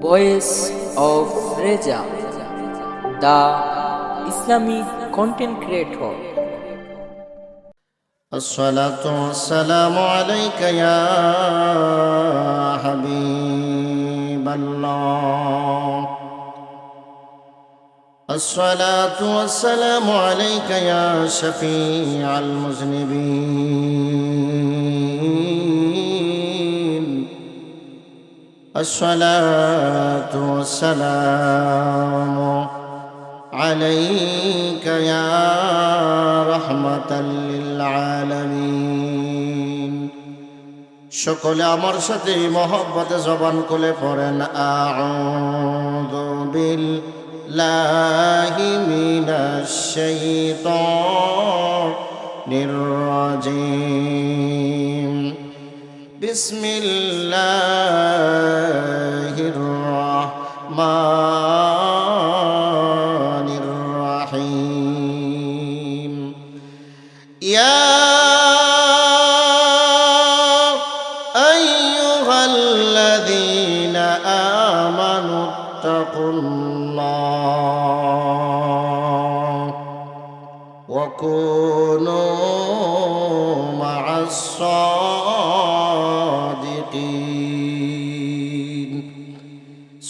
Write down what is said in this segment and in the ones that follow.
Voice of Reja, the Islamic content creator. الصلاة والسلام عليك يا حبيب الله. الصلاة والسلام عليك يا شفيع المذنبين. الصلاة والسلام عليك يا رحمة للعالمين. সকলে আমার সাথে মহব্বতে জবান খুলে পড়েন আউযু বিল্লাহি মিনাশ শাইতানির রাজিম. বিসমিল্লাহির রাহমানির রাহিম. ইয়া আইয়ুহাল্লাযীনা আমানুত্তাকুল্লাহ ওয়া কুনু মা'আস সাদিকিন.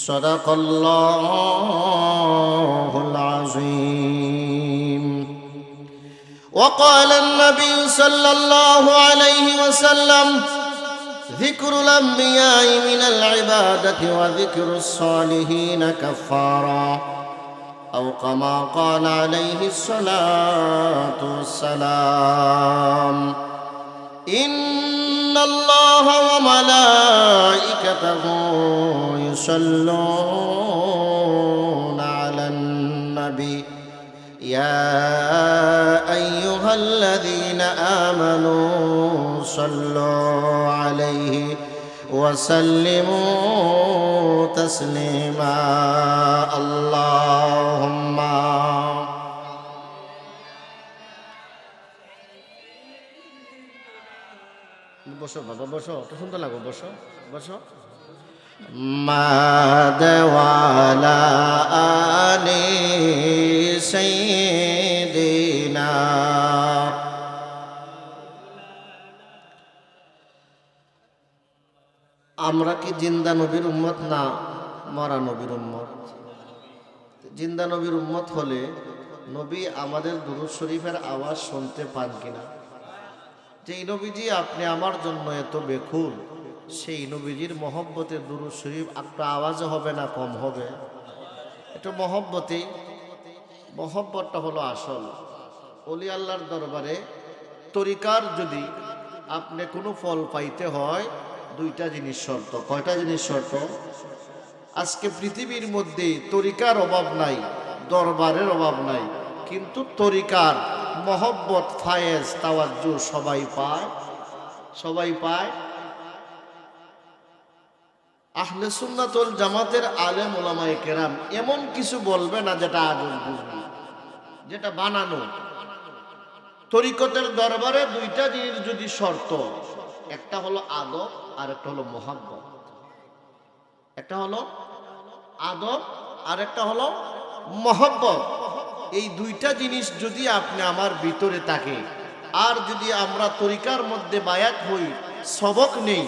সাদাকাল্লাহুল আযীম. وقال النبي صلى الله عليه وسلم: ذكر الأنبياء من العبادة وذكر الصالحين كفارا، أو كما قال عليه الصلاة والسلام. إن الله وملائكته يصلون على النبي يا أيها الذين آمنوا صلوا عليه وسلموا تسليما. اللهم বসো বাবা, বসো, অত সুন্দর লাগো, বসো বসো. মাদ ওয়ালা আলি সাইয়্যিদিনা. আমরা কি জিন্দা নবীর উম্মত না মরা নবীর উম্মত? জিন্দা নবীর উম্মত হলে নবী আমাদের দুরূদ শরীফের আওয়াজ শুনতে পান কিনা? যেই নবীজি আপনি আমার জন্য এত বেকুল, সেই নবীজির মহব্বতে দুরূদ শরীফ আপনার আওয়াজও হবে না কম হবে? এটা মহব্বতটা হলো আসল। ওলি আল্লাহর দরবারে তরিকার যদি আপনি কোনো ফল পাইতে হয়, দুইটা জিনিস শর্ত। কয়টা জিনিস শর্ত? আজকে পৃথিবীর মধ্যে তরিকার অভাব নাই, দরবারের অভাব নাই, কিন্তু তরিকার মহব্বত, ফায়েজ, তাওয়াজ্জু সবাই পায়। আহলে সুন্নাত ওয়াল জামাতের আলেম ওলামায়ে কেরাম এমন কিছু বলবে না যেটা আজব বুঝবি, যেটা বানানো। তরিকতের দরবারে দুইটা জিনিস যদি শর্ত, একটা হলো আদব আর একটা হলো মোহাব্বত। একটা হলো আদব আর একটা হলো মোহাব্বত। এই দুইটা জিনিস যদি আপনি আমার ভিতরে থাকে, আর যদি আমরা তরিকার মধ্যে বায়াত হই, সবক নেই,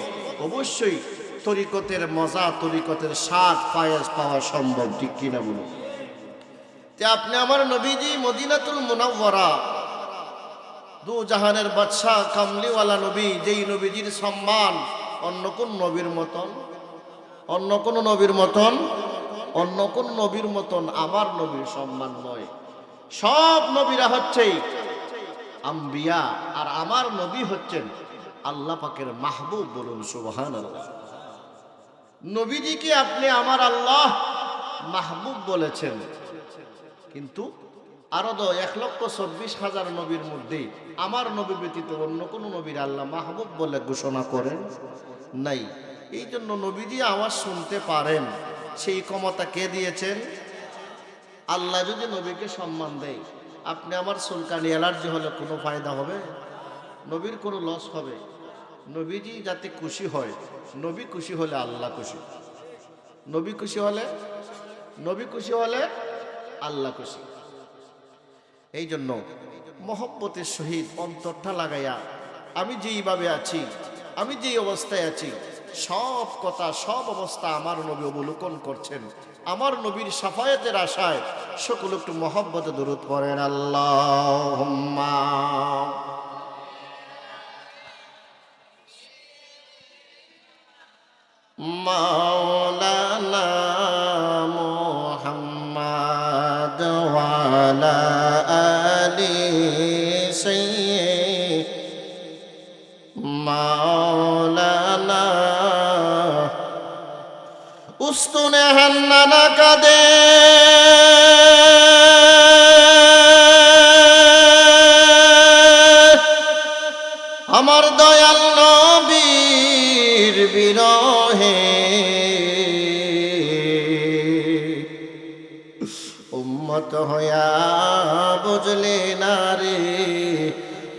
অবশ্যই তরিকতের মজা, তরিকতের স্বাদ, ফায়েজ পাওয়া সম্ভব। ঠিক কিনা বলুন? তে আপনি আমার নবীজি মদিনাতুল মুনাওয়ারা, দু জাহানের বাদশাহ, কামলিওয়ালা নবী, যেই নবীজির সম্মান অন্য কোন নবীর মতন আমার নবীর সম্মান নয়। সব নবীরা হচ্ছে আম্বিয়া, আর আমার নবী হচ্ছেন আল্লাহ পাকের মাহবুব। বলুন সুবহানাল্লাহ। নবীজিকে আপনি আমার আল্লাহ মাহবুব বলেছেন, কিন্তু আরো 1,24,000 নবীর মধ্যে আমার নবী ব্যতীত অন্য কোন নবীর আল্লাহ মাহবুব বলে ঘোষণা করেন নাই। এই জন্য নবীজি আওয়াজ শুনতে পারেন, সেই ক্ষমতা কে দিয়েছেন? আল্লাহ যদি নবীকে সম্মান দেয়, আপনি আমার চুলকানি অ্যালার্জি হলে কোনো ফায়দা হবে? নবীর কোনো লস হবে? নবীজি যাতে খুশি হয়, নবী খুশি হলে আল্লাহ খুশি। নবী খুশি হলে, নবী খুশি হলে আল্লাহ খুশি। এই জন্য মহব্বতের সহিত অন্তরটা লাগাইয়া আমি যেইভাবে আছি, আমি যেই অবস্থায় আছি, সব কথা সব অবস্থা আমার নবী অবলোকন করছেন। আমার নবীর সাফায়াতের আশায় সকল একটু মহব্বতে দরুদ পড়েন আল্লাহুম্মা। মাওলানা মুহাম্মদ ওয়া আলা আলি সাইয়্যিদিনা মাওলানা উস্তুনে হান্নানা কাদে আমার দয়াল নবীর বিরহে উম্মত হইয়া বুঝলে না রে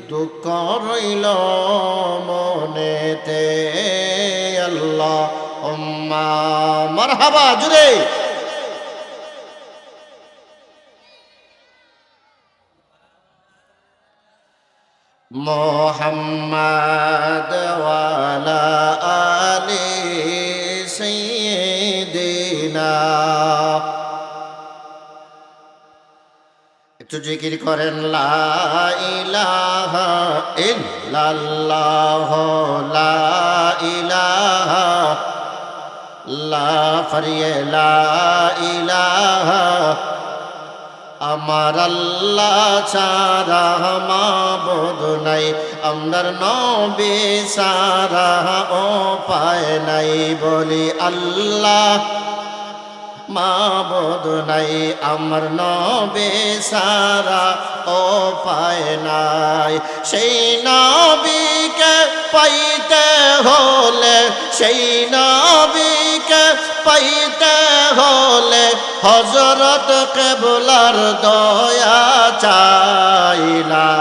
দুঃখ রইল মনেতে আল্লাহ উম্মা মারহাবা জুড়ে মোহাম্মদ ওয়ালা আলি সাইয়্যিদিনা। একটু জিকির করেন লা ইলাহা ইল্লাল্লাহ লা ইলাহা লা ফারিয়ে লা ইলাহা আমার আল্লাহ ছাড়া মাবুদ নাই, আমার নবী ছাড়া উপায় নাই, বলি আল্লাহ মাবুদ নাই, আমার নবী ছাড়া উপায় নাই। সেই নবীকে পাইতে হলে, সেই নবীকে পাইতে হলে হযরত কিবলার দয়া চাই। লা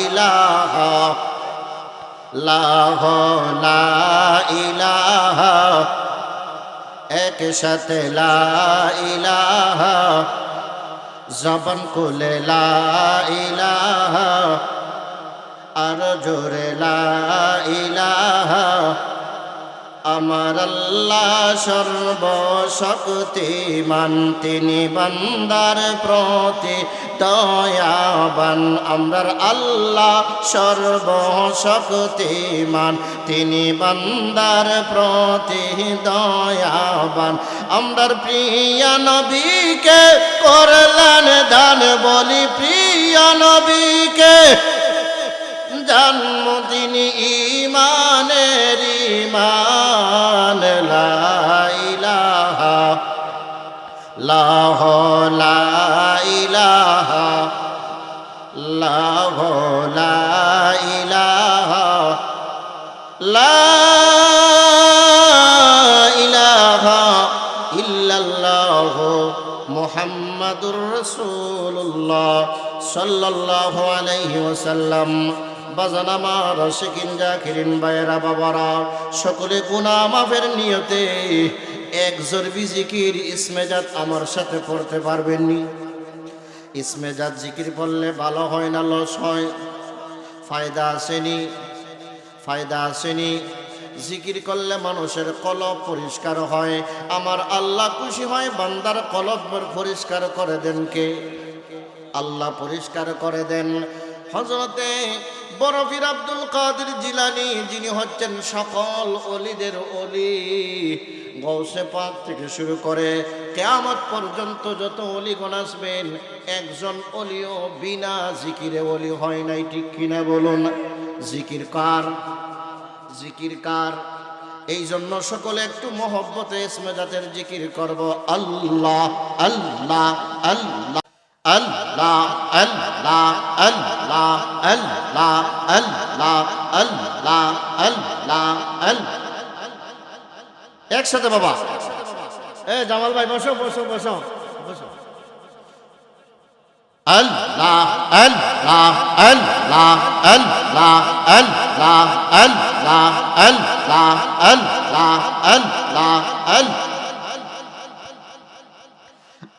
ইলাহা লাহ লা ইলাহা একসাথে লা ইলাহা জবান খুলে লা ইলাহা আর জোরে লা ইলাহা। আমার আল্লাহ সর্বশক্তিমান, তিনি বান্দার প্রতি দয়াবান। আমরার আল্লাহ সর্বশক্তিমান, তিনি বান্দার প্রতি দয়াবান। আমরার প্রিয় নবীকে করলেন দান, বলি প্রিয় নবীকে জন্ম তিনি ঈমানের ঈমান। লা ইলাহা লাহ লা ইলাহা লাহ লা ইলাহা লা ইলাহা ইল্লাল্লাহ মুহাম্মাদুর রাসূলুল্লাহ সাল্লাল্লাহু আলাইহি ওয়াসাল্লাম। বাজান আমার আশিকিন জাকিরিন ভাইয়েরা বাবারা, সকলে গুনাহ মাফের নিয়তে এক জরবি জিকির ইসমেজাত আমার সাথে পড়তে পারবেননি? ইসমেজাত জিকির পড়লে ভালো হয় না লস হয়? ফায়দা আসেনি? ফায়দা আসেনি? জিকির করলে মানুষের কলব পরিষ্কার হয়। আমার আল্লাহ খুশি হয়, বান্দার কলব পরিষ্কার করে দেন কে? আল্লাহ পরিষ্কার করে দেন। হযরতে বড় পীর আব্দুল কাদের জিলানী, যিনি হচ্ছেন সকল ওলিদের ওলি, গৌসে পাক থেকে শুরু করে কিয়ামত পর্যন্ত যত ওলিগণ আসবেন, একজন ওলিও বিনা জিকিরে ওলি হয় নাই। ঠিক কিনা বলুন? জিকির কার? জিকির কার? এই জন্য সকলে একটু মহব্বতে ইসমেজাতের জিকির করব। আল্লাহ আল্লাহ আল্লাহ আল্লাহ আল্লাহ আল্লাহ আল্লাহ আল্লাহ আল্লাহ আল্লাহ আল্লাহ। একসাথে বাবা। জামাল ভাই বসো বসো বসো বসো। আল্লাহ আল্লাহ আল্লাহ আল্লাহ আল্লাহ আল্লাহ আল্লাহ আল্লাহ আল্লাহ আল্লাহ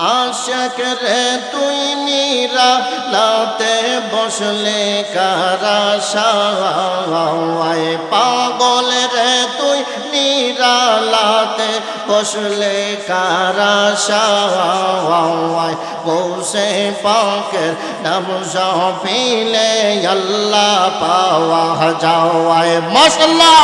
আশাক রে তুই নিরালাতে বসলে কারা সাওয়ায় পাগল রে তুই নিরালাতে বসলে কারা সাওয়ায় বসে পাকের নাম জপিলে আল্লাহ পাওয়া যাওয়ায় মাশাআল্লাহ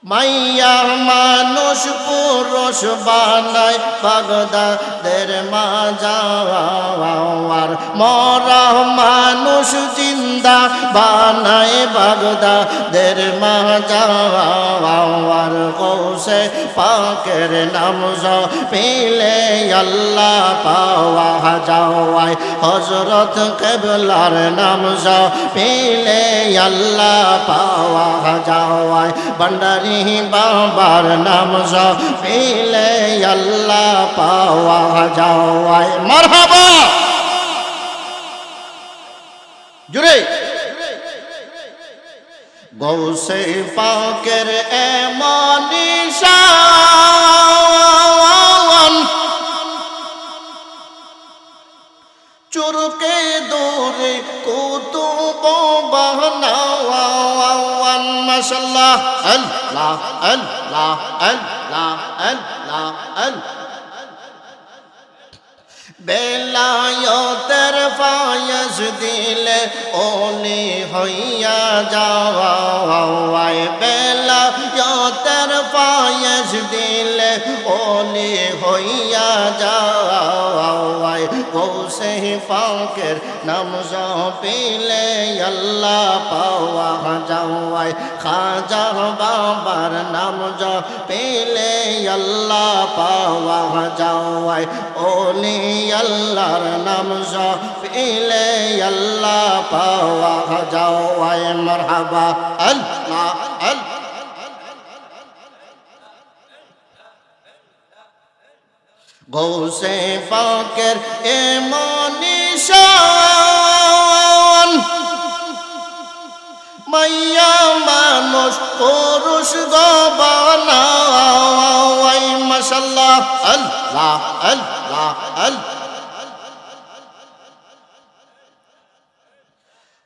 মাইয়া মানুষ পুরুষ বানায় বাগদাদের মাজার মরা মানুষ জিন্দা বানায় বাগদাদের মাজার কৌশে পাকের নাম জপিলে আল্লাহ পাওয়া যাওয়ায় হযরত কিবলার নাম জপিলে আল্লাহ পাওয়া যাওয়ায় ভান্ডারী বাবার নাম জপিলে আল্লাহ পাওয়া যাওয়ায় মারহাবা জুড়ে গৌসে পাকের এমন নিশান চুরকে দূরে কুতুব বাহনাওয়ান মাশাআল্লাহ আল্লাহ আল্লাহ আল্লাহ আল্লাহ আল্লাহ বেলায়তের ফায়স দিলে ওলি হইয়া যাওয়ায় বেলায়তের ফায়স দিলে ওলি হইয়া যাওয়ায় গৌসে পাকের নাম জপিলে আল্লাহ পাওয়া যাওয়ায় খাজা বাবার নাম জপিলে আল্লাহ পাওয়া যাওয়ায় ওলি আল্লাহর নাম জপিলে আল্লাহ পাওয়া যাওয়ায় মারহাবা আল্লাহ আল্লাহ গৌসে পাকের এমন নিশান মাইয়া মানুষ পুরুষ গবানাওয়াই মাশাআল্লাহ আল্লাহ আল্লাহ আল্লাহ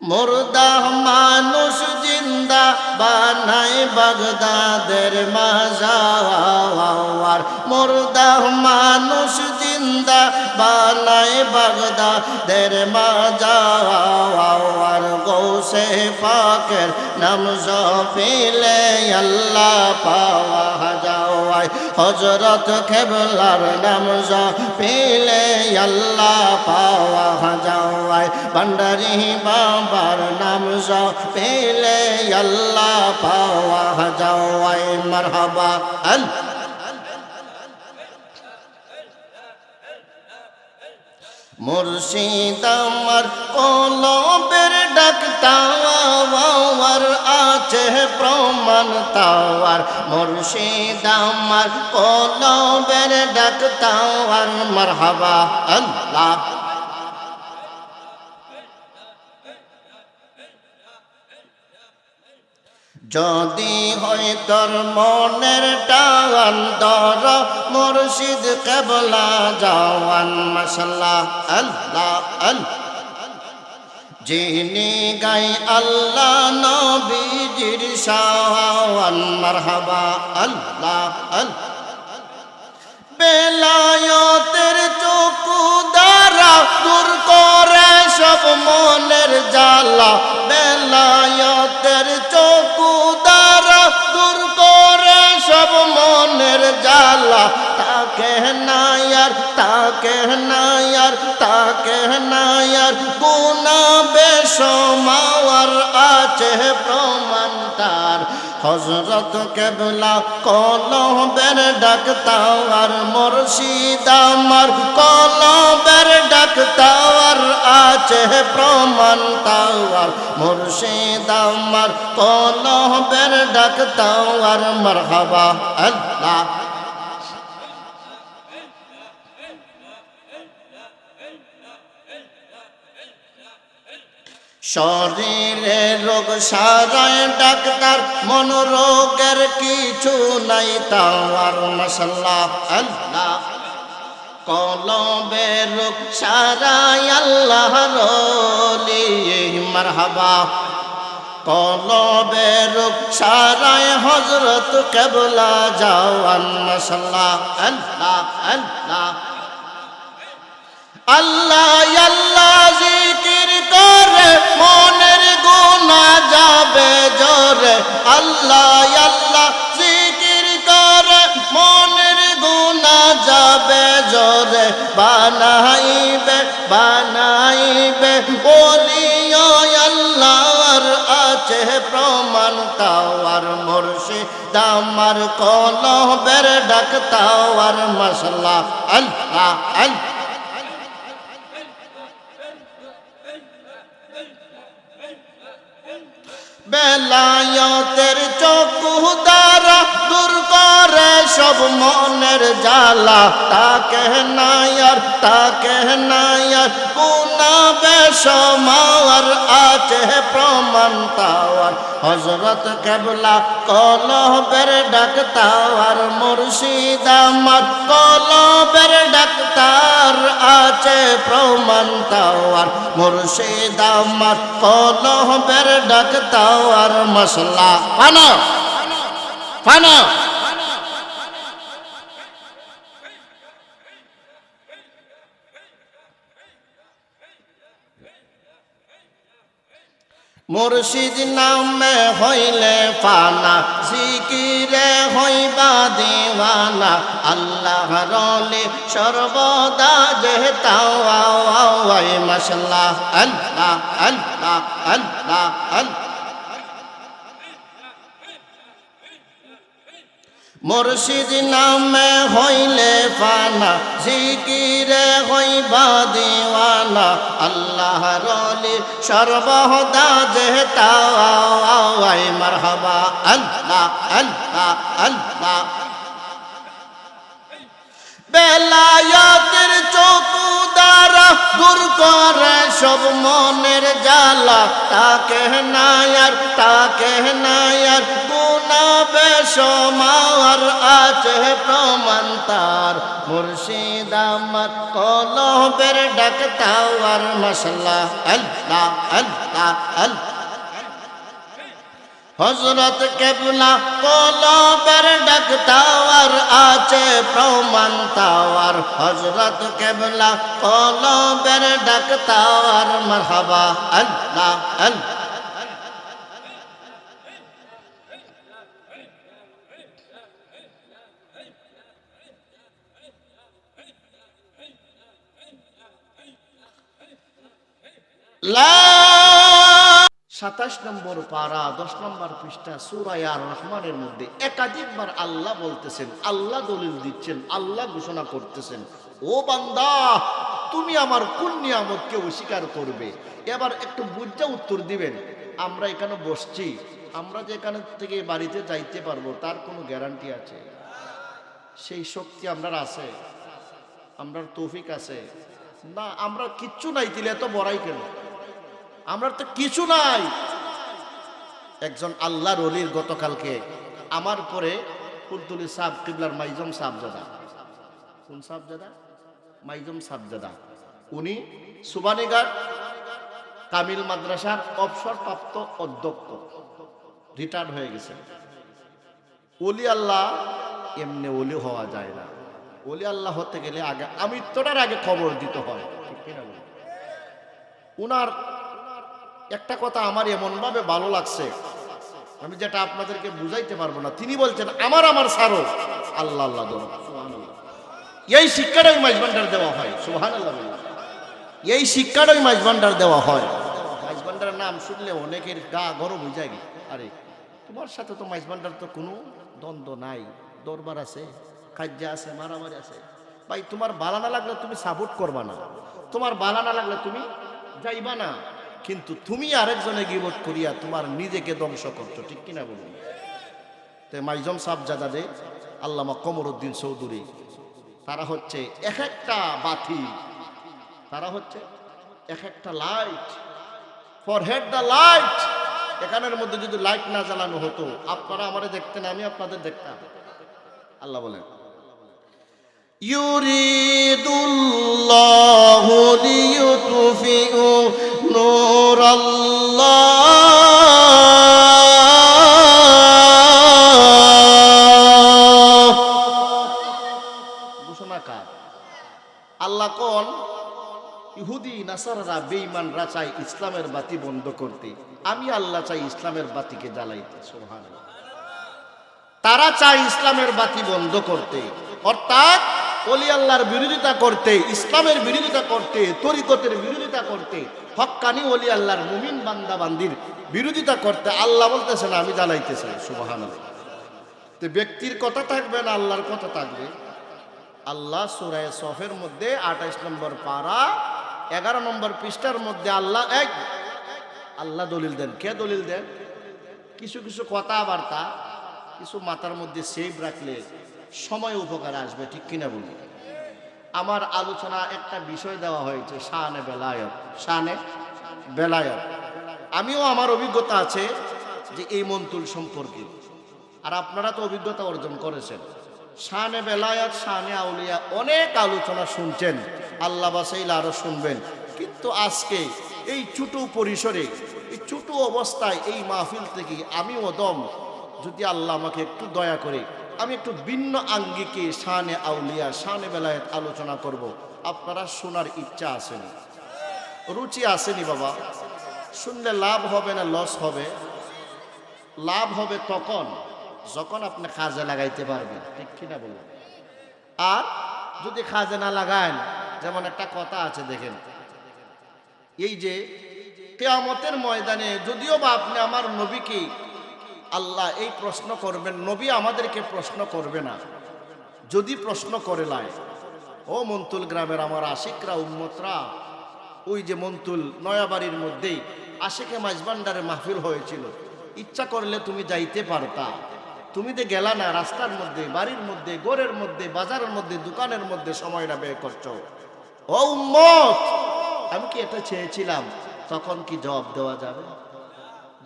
মুর্দা মানুষ জিন্দা বানায় বাগদাদের মাজার মুর্দা মানুষ জিন্দা বানায় বাগদাদের মাজার গৌসে পাকের নাম জপিলে আল্লাহ পাওয়া যাওয়ায় হযরত কিবলার নাম জপিলে আল্লাহ পাওয়া যাওয়ায় ভান্ডারী বাবার নাম জপিলে আল্লাহ পাওয়া যাওয়ায় মারহাবা আল্লাহ মুর্শিদ আমার কলবের ডাক তাওয়ার আছে প্রমাণ তাওয়ার মুর্শিদ আমার কলবের ডাক তাওয়ার মারহাবা আল্লাহ যদি হয় তোর মনের টান দর মুর্শিদ কিবলা জাওয়ান মাশাআল্লাহ আল্লাহ আল্লাহ যিনি গাই আল্লাহ নবীজির শাওয়ান মারহাবা আল্লাহ আল্লাহ বেলায়তের চক্ষু দ্বারা দূর করে সব মনের জ্বালা বেলায়তের চক্ষু দ্বারা দূর করে সব মনের জ্বালা তাকে নায়ার তাকে নায়ার তাকে নায়ার গুনাহ বেশমাওয়ার আছে প্রমাণ তার হযরত কিবলা কলবের ডাক তাওয়ার মুর্শিদ আমার কলবের ডাক তাওয়ার আছে প্রমাণ তাওয়ার মুর্শিদ আমার কলবের ডাক তাওয়ার মারহাবা আল্লাহ শরীরে রোগ সারায় ডাক্তার, মনোরোগের কিছু নাই তাও আর মাশাআল্লাহ আল্লাহ। কলবে রোগ সারায় আল্লাহর ওলি মারহাবা। কলবে রোগ সারায় হযরত কেবলা জাওয়ান মাশাআল্লাহ আল্লাহ আল্লাহ। আল্লাহ আল্লাহ জিকির করে মনের গুনাহ যাবে জোরে। আল্লাহ আল্লাহ জিকির করে মনের গুনাহ যাবে জোরে। বানাইবে বানাইবে ওলিও আল্লাহর আছে প্রমাণ তাও আর মুর্শিদ আমার কলবের ডাক তাও আর মাশাআল্লাহ আল্লাহ আল্লাহ। বেলায়েতের চক্ষু দ্বারা দূর করে সব মনের জ্বালা। তাকে নায়ার তাকে নায়ার গুনাহ বেশমার আছে প্রমাণ তাওয়ার হযরত কেবলা কলবের ডাক তাওয়ার মুর্শিদ আমার কলবের ডাক্তার আছে প্রমাণ তাওয়ার মুর্শিদ আমার কলবের ডাক তাওয়ার মাশাআল্লাহ। ফানা ফানা মুর্শিদ নামে হইলে ফানা, জিকিরে হইবা দিওয়ানা। আল্লাহর ওলি সর্বদা যে তাওয়াই মাশাআল্লাহ আল্লাহ আল্লাহ আল্লাহ আল্লাহ। মুর্শিদ নামে হইলে ফানা, জিকিরে হইবা দিওয়ানা। আল্লাহর ওলি সর্বদা যে তাওয়াই মারহাবা আল্লাহ আল্লাহ আল্লাহ। বেলায়েতের চক্ষু দ্বারা দূর করে সব মনের জ্বালা। তাকে নায়ার তাকে নায়ার গুনাহ বেশমার আছে প্রমাণ তার মুর্শিদ আমার কলবের ডাক তাওয়ার মাশাআল্লাহ আল্লাহ আল্লাহ আল্লাহ। হযরত কেবলা কলবের ডাক তাওয়ার আছে প্রমাণ তাওয়ার হযরত কেবলা কলবের ডাক তাওয়ার মারহাবা আল্লাহ আল্লাহ। লা 27 নম্বর পারা 10 নম্বর পৃষ্ঠা সূরা আর রহমানের মধ্যে একাধিকবার আল্লাহ বলতেছেন, আল্লাহ দলিল দিচ্ছেন, আল্লাহ ঘোষণা করতেছেন, ও বান্দা তুমি আমার কোন নিয়ামতকে অস্বীকার করবে? এবার একটু বুঝা উত্তর দিবেন। আমরা এখানে বসছি, আমরা যে এখান থেকে বাড়িতে যাইতে পারবো তার কোনো গ্যারান্টি আছে? সেই শক্তি আপনার আছে? আমরার তৌফিক আছে না? আমরা কিচ্ছু নাই, দিলে এত বড়াই কেন? আমরা তো কিছু নাই। একজন আল্লাহর ওলির গতকালকে আমার পরে ফুলতুলি সাহেব কিবলার মাইজম সাহেবজাদা, কোন সাহেবজাদা? মাইজম সাহেবজাদা, উনি সুবানীঘাট কামিল মাদ্রাসার অবসরপ্রাপ্ত অধ্যক্ষ, রিটায়ার্ড হয়ে গেছেন। ওলি আল্লাহ এমনি ওলি হওয়া যায় না। ওলি আল্লাহ হতে গেলে আগে আমৃত্যুটার আগে খবর দিতে হয়, ঠিক কিনা? উনার একটা কথা আমার এমন ভাবে ভালো লাগছে, আমি যেটা আপনাদেরকে বুঝাইতে পারবো না। তিনি বলছেন আমার সারো আল্লাহ আল্লাহ ধরো। এই শিক্ষাটাই মাইজভান্ডার দেওয়া হয়। সুবহানাল্লাহ। এই শিক্ষাটাই মাইজভান্ডার দেওয়া হয়। মাইজভান্ডারের নাম শুনলে অনেকের গা গরম হয়ে যায়। আরে তোমার সাথে তো মাইজভান্ডার তো কোনো দ্বন্দ্ব নাই, দরবার আছে, কাজ্জা আছে, মারামারি আছে। ভাই তোমার ভালো না লাগলে তুমি সাপোর্ট করবা না, তোমার ভালো না লাগলে তুমি যাইবা না, কিন্তু তুমি আরেকজনে গিবত করিয়া তোমার নিজেকে ধ্বংস করছো, ঠিক কিনা বলুন? তো মাইজম সাহেবজাদা আল্লামা কমরউদ্দিন চৌধুরী, তারা হচ্ছে এক একটা বাতি, তারা হচ্ছে এক একটা লাইট, ফরহেড দ্য লাইট, এখানের মধ্যে যদি লাইট না জ্বালানো হতো আপনারা আমারে দেখতেন, আমি আপনাদের দেখতাম। আল্লাহ বলেন ইউরিদুল্লাহু লিইউতফিউ নূরাল্লাহ। ঘোষণা কার? আল্লাহ কোন? ইহুদি নাসারারা বেঈমানরা চাই ইসলামের বাতি বন্ধ করতে, আমি আল্লাহ চাই ইসলামের বাতিকে জ্বালাইতে। সুবহানাল্লাহ। তারা চায় ইসলামের বাতি বন্ধ করতে, অর্থাৎ ওলি আল্লাহর বিরোধিতা করতে, ইসলামের বিরোধিতা করতে, তরিকতের বিরোধিতা করতে, হক্কানি ওলি আল্লাহর মুমিন বান্দা বান্দির বিরোধিতা করতে। আল্লাহ বলতেছেন আমি জ্বালাইতেছি। সুবহানাল্লাহ। তো ব্যক্তির কথা থাকবে না আল্লাহর কথা থাকবে? আল্লাহ সূরা সফের মধ্যে 28 নম্বর পারা 11 নম্বর পৃষ্ঠার মধ্যে আল্লাহ দলিল দেন। কে দলিল দেন? কিছু কিছু কথাবার্তা কিছু মাথার মধ্যে সেভ রাখলে সময় উপকার আসবে, ঠিক কিনা বলুন? আমার আলোচনা একটা বিষয় দেওয়া হয়েছে, শানে বেলায়ত। শানে বেলায়ত আমিও আমার অভিজ্ঞতা আছে যে এই মন্তুল সম্পর্কে, আর আপনারা তো অভিজ্ঞতা অর্জন করেছেন। শানে বেলায়ত, শানে আউলিয়া অনেক আলোচনা শুনছেন, আল্লাহ বাসাইলে আরো শুনবেন। কিন্তু আজকে এই ছোট পরিসরে, এই ছোট অবস্থায় এই মাহফিল থেকে আমি ওদম, যদি আল্লাহ আমাকে একটু দয়া করে আমি একটু ভিন্ন আঙ্গিকে শানে আউলিয়া, শানে বেলায়েত আলোচনা করব। আপনারা শোনার ইচ্ছা আসেনি, রুচি আসেনি? বাবা, শুনলে লাভ হবে না লস হবে? লাভ হবে তখন যখন আপনি কাজে লাগাইতে পারবেন, ঠিক কিনা বলুন? আর যদি কাজে না লাগান, যেমন একটা কথা আছে দেখেন, এই যে কিয়ামতের ময়দানে যদিও বা আপনি আমার নবীকে আল্লাহ এই প্রশ্ন করবেন, নবী আমাদেরকে প্রশ্ন করবে না। যদি প্রশ্ন করে লাই, ও মন্তুল গ্রামের আমার আশিকরা, উম্মতরা, ওই যে মন্তুল নয়াবাড়ির মধ্যেই আশিকে মাইজবান্ডারে মাহফিল হয়েছিল, ইচ্ছা করলে তুমি যাইতে পারতা, তুমি তো গেলা না, রাস্তার মধ্যে, বাড়ির মধ্যে, ঘরের মধ্যে, বাজারের মধ্যে, দোকানের মধ্যে সময়টা ব্যয় করছো। ও উম্মত, আমি কি এটা চেয়েছিলাম? তখন কি জবাব দেওয়া যাবে?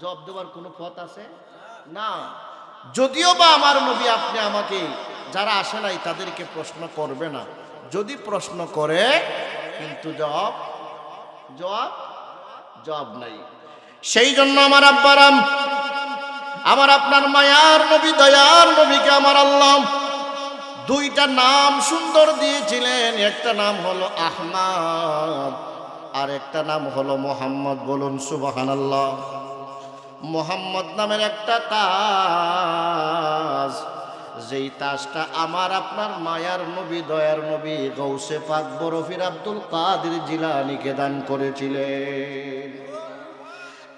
জবাব দেওয়ার কোনো পথ আছে না। যদিও বা আমার নবী আপনি আমাকে, যারা আসে নাই তাদেরকে প্রশ্ন করবে না, যদি প্রশ্ন করে কিন্তু জবাব জবাব জবাব নাই। সেই জন্য আমার আব্বারাম, আমার আপনার মায়ার নবী, দয়ার নবীকে আমার আল্লাহ দুইটা নাম সুন্দর দিয়েছিলেন। একটা নাম হলো আহমদ, আর একটা নাম হলো মোহাম্মদ। বলুন সুবহানাল্লাহ। মোহাম্মদ নামের একটা তাজ, যেই তাজটা আমার আপনার মায়ার নবী, দয়ার নবী গৌসে পাক বরফির আব্দুল কাদের জিলানীকে দান করেছিলেন।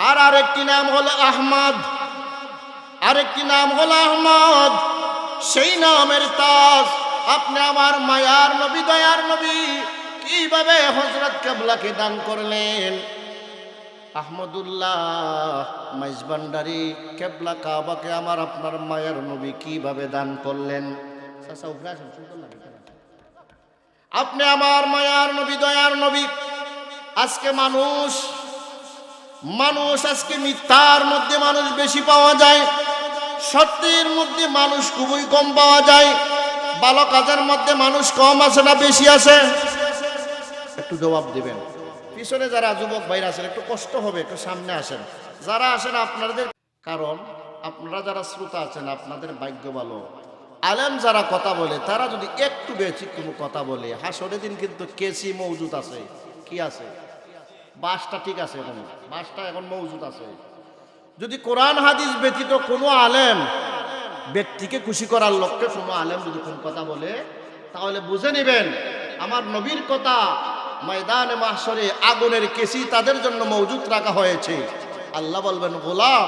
আর আরেকটি নাম হলো আহমদ, আরেকটি নাম হলো আহমদ। সেই নামের তাজ আপনি আমার মায়ার নবী, দয়ার নবী কিভাবে হযরত কেবলাকে দান করলেন? আহমদুল্লাহ মাইজবান্ডারি কেবলা কাবাকে আমার আপনার মায়ের নবী কিভাবে দান করলেন? আপনি আমার মায়ার নবী, দয়ার নবী। আজকে মানুষ আজকে মিথ্যার মধ্যে মানুষ বেশি পাওয়া যায়, সত্যের মধ্যে মানুষ খুবই কম পাওয়া যায়। ভালো কাজের মধ্যে মানুষ কম আছে না বেশি আছে? একটু জবাব দিবেন। পিছনে যারা যুবক ভাইরা আছেন একটু কষ্ট হবে, একটু সামনে আসেন। যারা আসেন আপনাদের, কারণ আপনারা যারা শ্রোতা আছেন আপনাদের ভাগ্য ভালো। আলেম যারা কথা বলে তারা যদি একটু বেশি কোনো কথা বলে, হাসরের দিন কিন্তু কেসি মওজুদ আছে। কি আছে? বাসটা ঠিক আছে, এখন বাসটা এখন মওজুদ আছে। যদি কোরআন হাদিস ব্যতীত কোনো আলেম, ব্যক্তিকে খুশি করার লক্ষ্যে কোনো আলেম যদি কোনো কথা বলে, তাহলে বুঝে নেবেন আমার নবীর কথা ময়দানে মাহশরে আগুনের কেসি তাদের জন্য মওজুদ রাখা হয়েছে। আল্লাহ বলবেন, গোলাম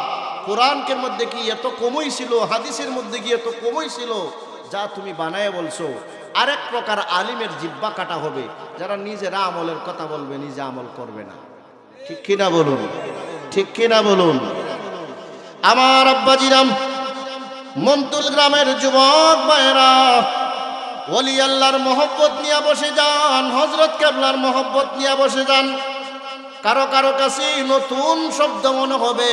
কোরআনের মধ্যে কি এত কমই ছিল, হাদিসের মধ্যে কি এত কমই ছিল যা তুমি বানায় বলছো? আরেক প্রকার আলিমের জিব্বা কাটা হবে, যারা নিজেরা আমলের কথা বলবে, নিজে আমল করবে না। ঠিক কিনা বলুন? ঠিক কিনা বলুন? আমার আব্বাজিরাম, মন্তুল গ্রামের যুবক ভাইরা, ওলি আল্লাহর মহব্বত নিয়ে বসে যান, হযরত কেবলার মহব্বত নিয়ে বসে যান। কারো কারো কাছে নতুন শব্দ মনে হবে।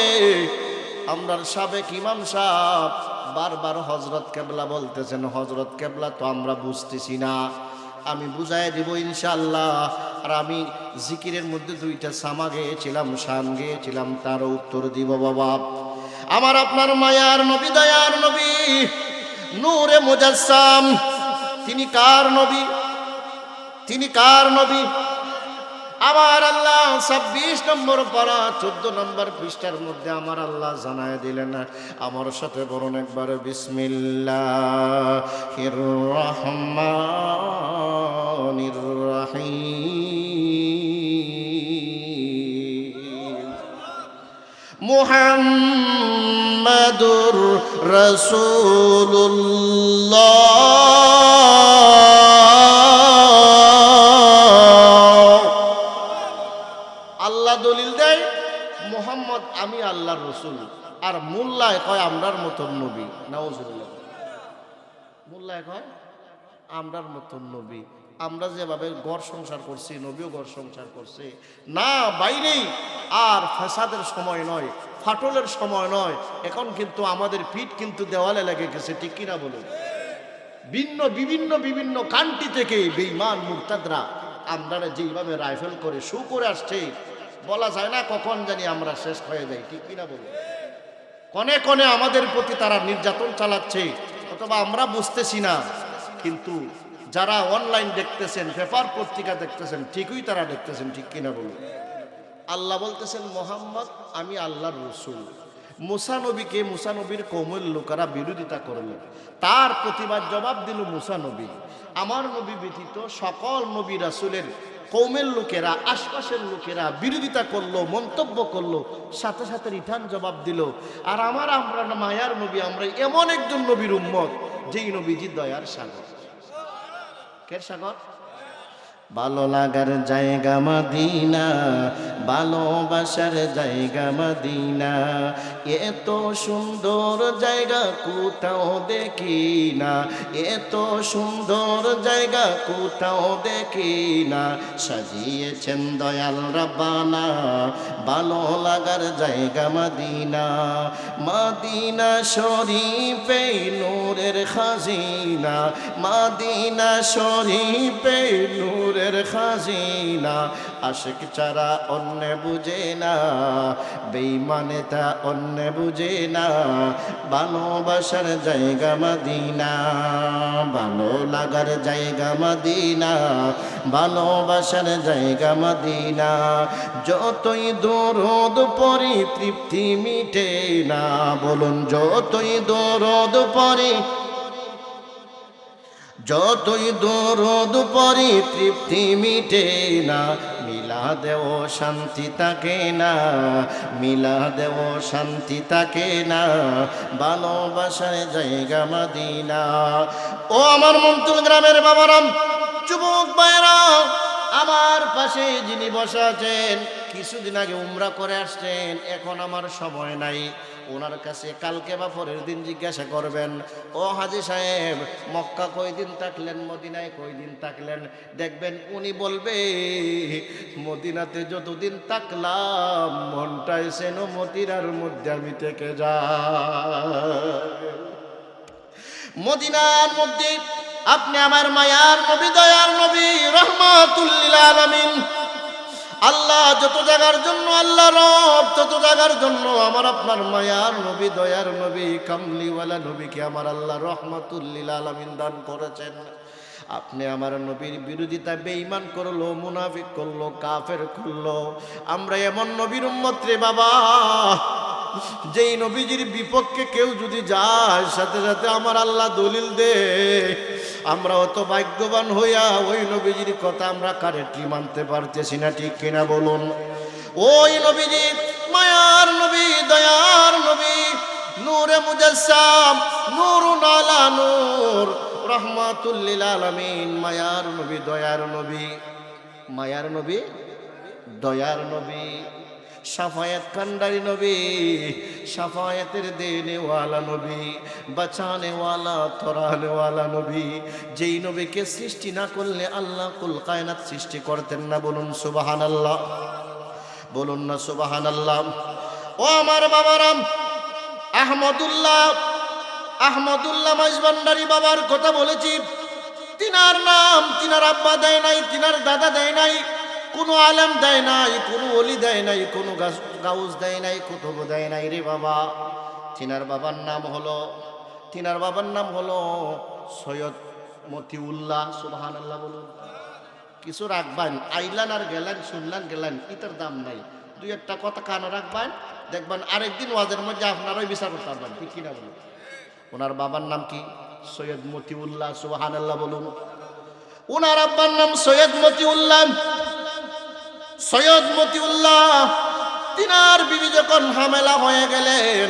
আমরার সাবেক ইমাম সাহেব বারবার হযরত কেবলা বলতেছেন, হযরত কেবলা তো আমরা বুঝতেছি না, আমি বুঝাই দিব ইনশাআল্লাহ। আর আমি জিকিরের মধ্যে দুইটা সামা গেয়েছিলাম, শান গেয়েছিলাম, তারও উত্তর দিব বাবা। আমার আপনার মায়ার নবী, দয়ার নবী, নূরে মুজাসসাম, তিনি কার নবী? তিনি কার নবী? আমার আল্লাহ 26 নম্বর পারা 14 নম্বর পৃষ্ঠার মধ্যে আমার আল্লাহ জানায় দিলেন, আমার সাথে বলুন একবার, বিসমিল্লাহির রহমানির রহিম। মুহাম্মাদুর রাসূলুল্লাহ। আল্লাহ দলিল দেয় মুহাম্মদ আমি আল্লাহর রসুল, আর মোল্লায় কয় আমরার মতন নবী। নাউজুবিল্লাহ। মোল্লায় কয় আমরার মতন নবী। আমরা যেভাবে ঘর সংসার করছি, নবীও ঘর সংসার করছে না, বাইরেই। আর ফ্যাসাদের সময় নয়, ফাটলের সময় নয়, এখন কিন্তু আমাদের পিঠ কিন্তু দেওয়ালে লেগে গেছে, ঠিক কিনা বলুন? বিভিন্ন বিভিন্ন কান্ট্রি থেকে বেঈমান মুরতাদরা আমরা যেইভাবে রাইফেল করে শু করে আসছে, বলা যায় না কখন জানি আমরা শেষ হয়ে যাই, ঠিক কিনা বলুন? কনে কনে আমাদের প্রতি তারা নির্যাতন চালাচ্ছে, অথবা আমরা বুঝতেছি না, কিন্তু যারা অনলাইন দেখতেছেন, পেপার পত্রিকা দেখতেছেন, ঠিকই তারা দেখতেছেন, ঠিক কিনা বলুন? আল্লাহ বলতেছেন মুহাম্মদ আমি আল্লাহর রসুল। মুসা নবীকে, মুসা নবীর কওমের লোকেরা বিরোধিতা করল, তার প্রতিবাদ জবাব দিল মুসা নবী। আমার নবী ব্যতীত সকল নবী রাসূলের কওমের লোকেরা, আশপাশের লোকেরা বিরোধিতা করলো, মন্তব্য করলো, সাথে সাথে রিটার্ন জবাব দিল। আর আমরা মায়ার নবী, আমরা এমন একজন নবীর উম্মত যেই নবীজি দয়ার সাগর। কে সাগর? ভালো লাগার জায়গা মদিনা, ভালোবাসার জায়গা মদিনা, এত সুন্দর জায়গা কোথাও দেখি না, এত সুন্দর জায়গা কোথাও দেখি না, সাজিয়েছেন দয়াল রাব্বানা ভালো লাগার জায়গা মদিনা। মদিনা শরীফে নূরের খাজিনা, মদিনা শরীফে নূর খাজিনা, আশিক ছাড়া অন্য বুঝে না, বেঈমানে তা অন্য বুঝে না, ভালোবাসার জায়গা মদিনা, ভালো লাগার জায়গা মদিনা, ভালোবাসার জায়গা মদিনা। যতই দরুদ পড়ি তৃপ্তি মিটে না, বলুন যতই দরুদ পড়ি, যতই দরুদ পড়ি তৃপ্তি মিটে না, মিলাদেও শান্তি থাকে না, মিলাদেও শান্তি থাকে না, ভালোবাসার জায়গা মদিনা। ও আমার মন্তুল গ্রামের বাবারাম, যুবক ভাইরা, আমার পাশে যিনি বসা আছেন, কিছুদিন আগে উমরা করে আসছেন, এখন আমার সময় নাই, ওনার কাছে কালকে বা পরের দিন জিজ্ঞাসা করবেন, ও হাজী সাহেব মক্কা কয়দিন থাকলেন, মদিনায় কয়দিন থাকলেন? দেখবেন উনি বলবে মদিনাতে যতদিন থাকলাম মনটাই যেন মদিনার মধ্যে আমি থেকে যাই। মদিনার মধ্যে আপনি আমার মায়ার নবী, দয়ার নবী, রাহমাতুল লিল আলামিন, আল্লাহ যত জায়গার জন্য আল্লাহ রব, তত জায়গার জন্য আমার আপনার মায়ার নবী, দয়ার নবী, কামলিওয়ালা নবীকে আমার আল্লাহ রহমাতুল লিল আলামিন দান করেছেন। আপনি আমার নবীর বিরোধিতা বেঈমান করলো, মুনাফিক করলো, কাফের করলো। আমরা এমন নবীর উম্মত রে বাবা, যেই নবীজির বিপক্ষে কেউ যদি যায়, সাথে সাথে আমার আল্লাহ দলিল দে। আমরা অত ভাগ্যবান হইয়া ওই নবীজির কথা আমরা কারেক্টলি মানতে পারতেছি না, ঠিক কিনা বলুন? ওই নবীজি মায়ার নবী, দয়ার নবী, নূরে মুজাসসাম, নূরুন আলা নূর, রাহমাতুল লিল আলামিন, মায়ার নবী, দয়ার নবী, মায়ার নবী, দয়ার নবী, শাফায়াত কান্ডারি নবী, শাফায়াতের দেনেওয়ালা নবী, বাঁচানেওয়ালা, তরানেওয়ালা নবী, যেই নবীকে সৃষ্টি না করলে আল্লাহ কুল কায়নাত সৃষ্টি করতেন না, বলুন সুবহানাল্লাহ। বলুন না সুবহানাল্লাহ। ও আমার বাবারাম, আহমদুল্লাহ মাইজভান্ডারী বাবার কথা বলেছি। তিনার নাম তিনার আব্বা দেয় নাই, তিনার দাদা দেয় নাই, কোনো আলেম দেয় নাই, কোনো ওলি দেয় নাই, কোনো গাউস দেয় নাই, কুতুব দেয় নাই রে বাবা। তিনার বাবার নাম হলো সৈয়দ মতিউল্লাহ। সুবহানাল্লাহ বলুন। কিছু রাখবেন, আইলান আর গেলেন, শুনলেন গেলেন, ইতার দাম নাই। দুই একটা কথা কানে রাখবেন, দেখবেন আরেকদিন ওয়াজের মধ্যে আপনারাই বিচার করতে পারবেন, ঠিক কিনা বলুন। ওনার বাবার নাম কি? সৈয়দ মতিউল্লাহ। সুবহানাল্লাহ বলুন। ওনার আব্বার নাম সৈয়দ মতিউল্লাহ। তিনার বিবি যখন হামেলা হয়ে গেলেন,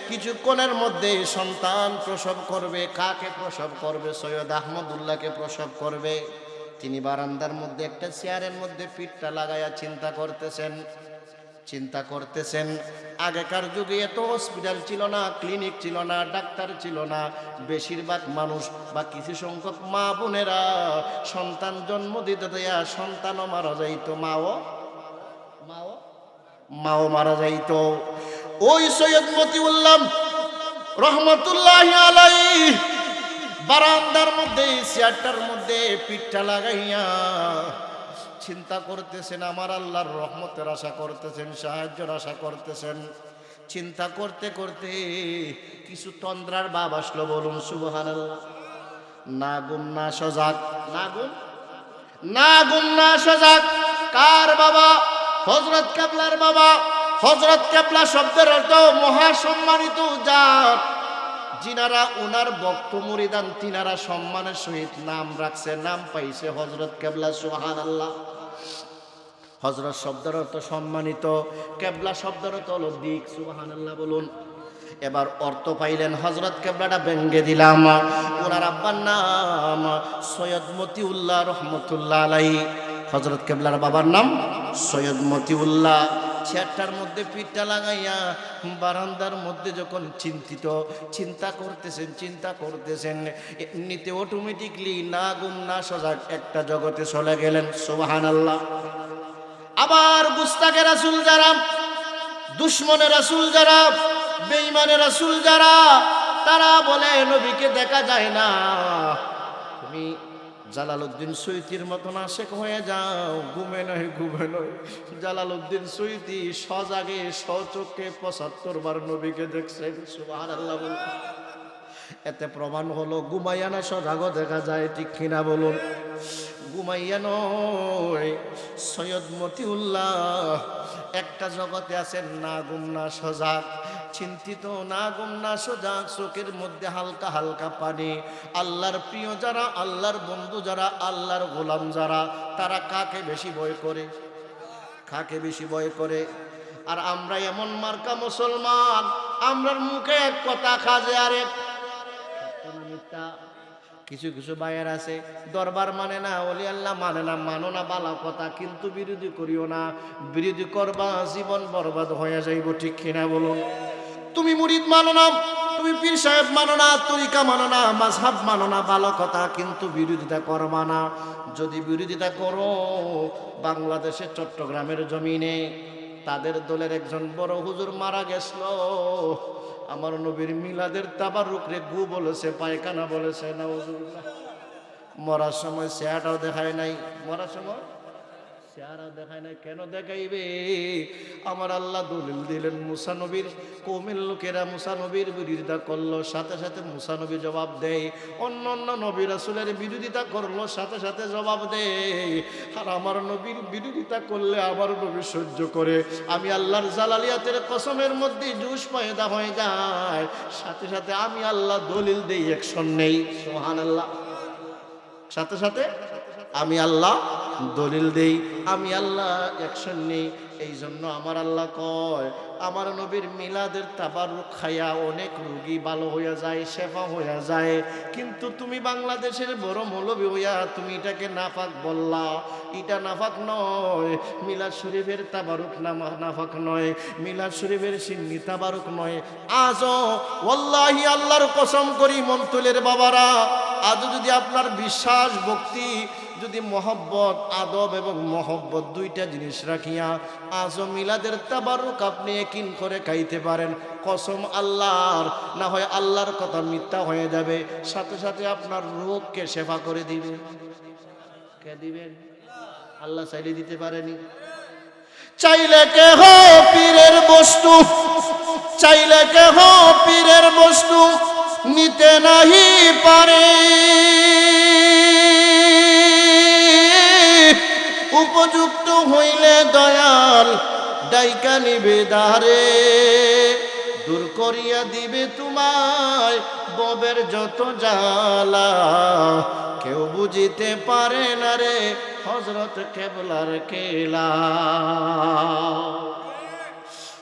কিছুক্ষণের মধ্যে সন্তান প্রসব করবে। কাকে প্রসব করবে? সৈয়দ আহমদুল্লাহকে প্রসব করবে। তিনি বারান্দার মধ্যে একটা চেয়ারের মধ্যে পিঠটা লাগাইয়া চিন্তা করতেছেন। আগেকার যুগে এত হসপিটাল ছিল না, ক্লিনিক ছিল না, ডাক্তার ছিল না। বেশিরভাগ মানুষ বা কিছু সংখ্যক মা বোনেরা সন্তান জন্ম দিতে দেয়া সন্তানও মারা যাইতো, মাও মারা যাইতো। ওই সৈয়দ মতিউল্লাহ রহমতুল্লাহি আলাইহি বারান্দার মধ্যে চেয়ারটার মধ্যে পিঠটা লাগাইয়া চিন্তা করতেছেন, আমার আল্লাহর রহমতের আশা করতেছেন, সাহায্যের আশা করতেছেন। চিন্তা করতে করতে কিছু তন্দ্রার ভাব আসলো। বলুন সুবহানাল্লাহ। না গুম না সজাগ। কার বাবা? হযরত কেবলার বাবা। হযরত কেবলা শব্দের অর্থ মহাসম্মানিত জাত। যিনারা উনার ভক্ত মুরিদান, তিনারা সম্মানের সহিত নাম রাখছে, নাম পাইছে হযরত কেবলা। সুবহানাল্লাহ। হযরত শব্দের অর্থ সম্মানিত, কেবলা শব্দের অর্থ হলো দিক। সুবহানাল্লাহ বলুন। এবার অর্থ পাইলেন, হযরত কেবলাটা ব্যঙ্গে দিলাম। ওনার আব্বার নাম সৈয়দ মতিউল্লাহ রহমতুল্লাহ আলাইহি। হযরত কেবলার বাবার নাম সৈয়দ মতিউল্লাহ। চেয়ারটার মধ্যে পিঠটা লাগাইয়া বারান্দার মধ্যে যখন চিন্তা করতেছেন, এমনিতে অটোমেটিকলি না গুম না সজাগ একটা জগতে চলে গেলেন। সুবহানাল্লাহ। আবার গুস্তাখে রাসূল যারা, দুশমনে রাসূল যারা, বেঈমানে রাসূল যারা, তারা বলে নবীকে দেখা যায় না। তুমি জালালউদ্দিন সৈয়দীর মতন আশেক হয়ে যাও। ঘুমে নয় জালালউদ্দিন সৈয়দী সজাগে সচক্ষে ৭৫ বার নবীকে দেখছেন। সুবহানাল্লাহ বলুন। এতে প্রমাণ হলো ঘুমাইয়া না সজাগও দেখা যায়, ঠিক কিনা বলুন। ঘুমাইয়া নয়, সৈয়দ মতিউল্লাহ একটা জগতে আছেন, না গুম না সজাগ, চিন্তিত, না গুম না সজাগ, চোখের মধ্যে হালকা হালকা পানি। আল্লাহর প্রিয় যারা, আল্লাহর বন্ধু যারা, আল্লাহর গোলাম যারা, তারা কাকে বেশি ভয় করে? আর আমরা এমন মার্কা মুসলমান, আমরার মুখে এক কথা, কাজে আরেক। কিছু ভাইয়ের আছে দরবার মানে না, ওলি আল্লাহ মানে না, মানো না বালা কথা, কিন্তু বিরোধী করিও না। বিরোধী করবা জীবন বরবাদ হয়ে যাইব, ঠিক কিনা বলুন। তুমি মুরিদ মানো না, তুমি পীর সাহেব মানো না, তরিকা মানো না, মাযহাব মানো না, ভালো কথা, কিন্তু বিরোধিতা করবা না। যদি বিরোধিতা করো, বাংলাদেশের চট্টগ্রামের জমিনে তাদের দলের একজন বড় হুজুর মারা গেছিল। আমার নবীর মিলাদের তাবারুক রে গু বলেছে, পায়খানা বলেছে, নাউজুবিল্লাহ। মরার সময় চেহারাও দেখায় নাই। কেন দেখাইবে? আমার আল্লাহ দলিল দিলেন, মুসা নবীর কওমের লোকেরা মুসা নবীর বিরোধিতা করলো, সাথে সাথে মুসা নবী জবাব দেয়। অন্য নবী রাসূলের বিরোধিতা করলো, সাথে সাথে জবাব দেয়। আর আমার নবীর বিরোধিতা করলে আমার নবী সহ্য করে। আমি আল্লাহর জালালিয়াতের কসমের মধ্যে জুস পয়দা হয়ে যায়, সাথে সাথে আমি আল্লাহ দলিল দেই, অ্যাকশন নেই। সুবহানাল্লাহ। সাথে সাথে আমি আল্লাহ দলিল দেই, আমি আল্লাহ অ্যাকশন নেই। এই জন্য আমার আল্লাহ কয়, আমার নবীর মিলাদের তাবারুক খাইয়া অনেক রোগী ভালো হইয়া যায়, শেফা হইয়া যায়। কিন্তু তুমি বাংলাদেশের বড় মৌলবী হইয়া তুমি এটাকে নাফাক বললা। এটা নাফাক নয়। মিলাদ শরীফের তাবারুক নাফাক নয়, মিলাদ শরীফের সিন্নি তাবারুক নয়। আজও ওয়াল্লাহি আল্লাহর কসম করি, মন্তুলের বাবারা, আজও যদি আপনার বিশ্বাস ভক্তি যদি মহব্বত আদব এবং মহব্বত দুইটা জিনিস রাখিয়া আজও মিলাদের তাবারুক আপনি একিন করে খাইতে পারেন, কসম আল্লাহর, না হয় আল্লাহর কথা মিথ্যা হয়ে যাবে, সাথে সাথে আপনার রোগকে সেবা করে দিবে। কে দিবেন? আল্লাহ চাইলে দিতে পারেনি। চাইলে কেহ পীরের বস্তু, চাইলে কেহ পীরের বস্তু নিতে নাহি পারে, উপযুক্ত হইলে দয়াল ডাইকা নিবে দ্বারে, দূর করিয়া দিবে তোমায় ববের যত জ্বালা, কেউ বুঝিতে পারে না রে হযরত কেবলার খেলা।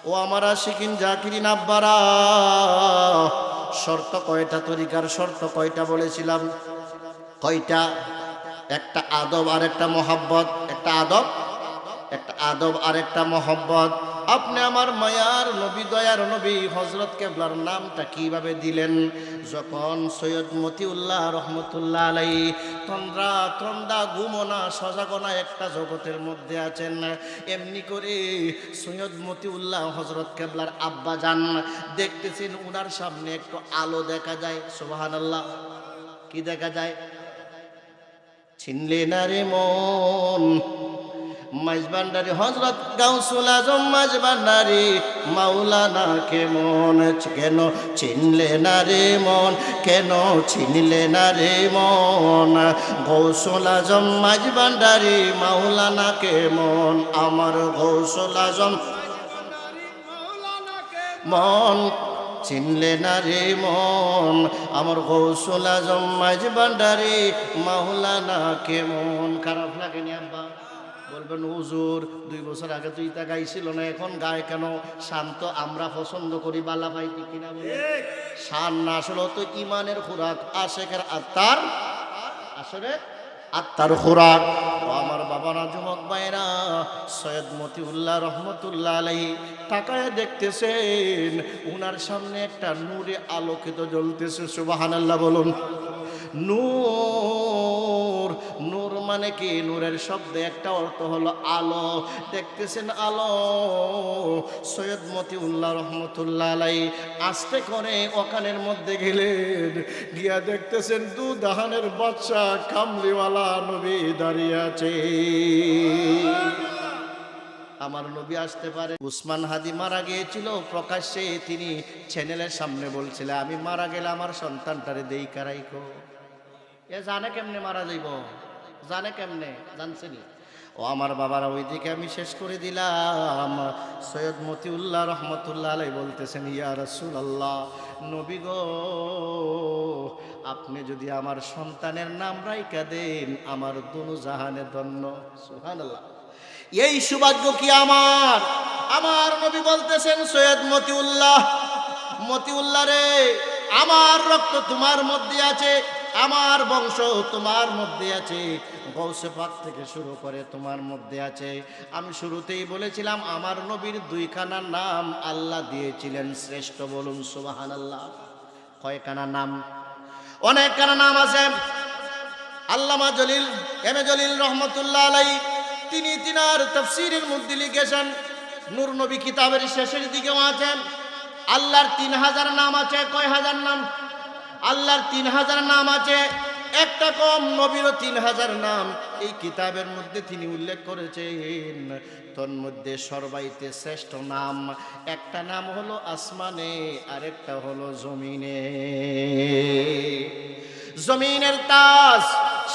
ও আমার আশিকিন জাকিরিন আব্বারা, শর্ত কয়টা? তরিকার শর্ত কয়টা বলেছিলাম? কয়টা? একটা আদব আর একটা মহব্বত। একটা আদব, একটা আদব আর একটা মহব্বত। আপনি আমার মায়ার নবী, দয়ার নবী হযরত কেবলার নামটা কিভাবে দিলেন? যখন সৈয়দ মতিউল্লাহ রহমতুল্লাহ আলাইহি তন্দ্রা ত্রন্দা ঘুমনা সজাগনা একটা জগতের মধ্যে আছেন, এমনি করে সৈয়দ মতিউল্লাহ হযরত কেবলার আব্বা যান দেখতেছেন উনার সামনে একটু আলো দেখা যায়। সুবহানাল্লাহ। কি দেখা যায়? চিনলে না রে মন, মাইজবান্ডারি হযরত গাউসুল আজম মাইজবান্ডারি মাওলানা কেমন, কেন চিনলে না রে মন, কেন চিনলে না রে মন, গাউসুল আজম মাইজবান্ডারি মাওলানা কেমন, আমার গাউসুল আজম মন চিনলে না রে মন, আমার গাউসুল আজম মাইজবান্ডারি মাওলানা কেমন। খারাপ লাগেনি আব্বা? বলবেন হুজুর 2 বছর আগে তো ইতা গাইছিল না, এখন গায় কেন? শান্ত আমরা পছন্দ করি, বালা ভাই ঠিক কিনা বলে? শান না, আসলে তো ইমানের খোরাক, আশেকের আত্মার, আসলে আত্মার খোরাক। আমার বাবারা, যুবক ভাইরা, সৈয়দ মতিউল্লাহ রহমতুল্লাহ আলাইহি তাকায় দেখতেছেন উনার সামনে একটা নূরে আলোকিত জ্বলতেছে। সুবহানাল্লাহ বলুন। নূর, নূর মানে কি? নূরের শব্দে একটা অর্থ হলো আলো। দেখতেছেন আলো। সৈয়দ মতিউল্লাহ রহমতুল্লাহ আলাইহি আস্তে করে ওখানের মধ্যে গেলেন, গিয়া দেখতেছেন দুধানের বাচ্চা কামলিওয়ালা নবী দাঁড়িয়ে আছে। আমার নবী আসতে পারে। উসমান হাদি মারা গিয়েছিল, প্রকাশ্যে তিনি চ্যানেলের সামনে বলছিল, আমি মারা গেলে আমার সন্তানটারে দেই কারাইকো। এ জানে কেমনে মারা যাইব? জানে কেমনে? জানছেনি? ও আমার বাবারা, ওইদিকে আমি শেষ করে দিলাম। সৈয়দ মতিউল্লাহ রহমতুল্লাহ আলাইহি বলতেছেন, ইয়া রাসূলুল্লাহ, নবী গো, আপনি যদি আমার সন্তানের নাম রাইকা দেন আমার দুনো জাহানে ধন্য। সুবহানাল্লাহ। এই সৌভাগ্য কি আমার? আমার নবী বলতেছেন, সৈয়দ মতিউল্লাহ, মতিউল্লাহ রে, আমার রক্ত তোমার মধ্যে আছে, আমার বংশ তোমার মধ্যে আছে, গৌসে পাক থেকে শুরু করে তোমার মধ্যে আছে। আমি শুরুতেই বলেছিলাম আমার নবীর 2খানা নাম আল্লাহ দিয়েছিলেন শ্রেষ্ঠ। বলুন সুবহানাল্লাহ। কয়খানা নাম? অনেকখানা নাম আছে। আল্লামা জলিল, এম এ জলিল রহমতুল্লাহ আলাইহি তিনি তিনার তাফসীরের মধ্যে লিখেছেন, নূর নবী কিতাবের শেষের দিকেও আছেন, আল্লাহর 3000 নাম আছে। কয় হাজার নাম? আল্লাহর 3000 নাম আছে, একটা কম, নবীরও 3000 নাম এই কিতাবের মধ্যে তিনি উল্লেখ করেছেন। তন্মধ্যে সর্বাইতে শ্রেষ্ঠ নাম একটা নাম হলো আসমানে, আরেকটা হলো জমিনে। জমিনের তাজ,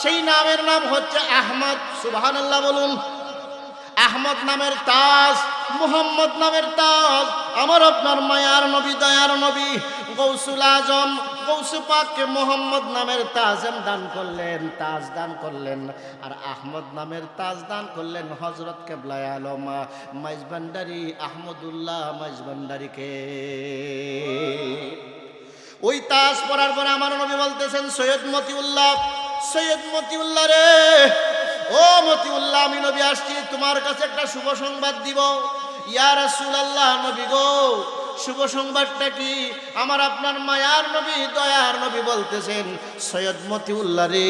সেই নামের নাম হচ্ছে আহমদ। সুবহানাল্লাহ বলুন। আহমদ নামের তাজ, মুহাম্মদ নামের তাজ, আমার আপনার মায়ার নবী, দয়ার নবী গৌসুল আজম, গৌসে পাককে মোহাম্মদ নামের তাজ দান করলেন, তাজ দান করলেন। আর আহমদ নামের তাজ দান করলেন হযরত কেবলায়ে আলম মাইজভান্ডারী আহমদুল্লাহ মাইজভান্ডারীকে। ওই তাজ পরার পরে আমার নবী বলতেছেন, সৈয়দ মতিউল্লাহ, সৈয়দ মতিউল্লাহ রে, ও মতিউল্লাহ, আমি নবী আসছি তোমার কাছে একটা শুভ সংবাদ দিব। ইয়া রাসূলুল্লাহ, নবী গো, শুভ সংবাদটা কি? আমার আপনার মায়ার নবী, দয়ার নবী বলতেছেন, সৈয়দ মতিউল্লাহ রে,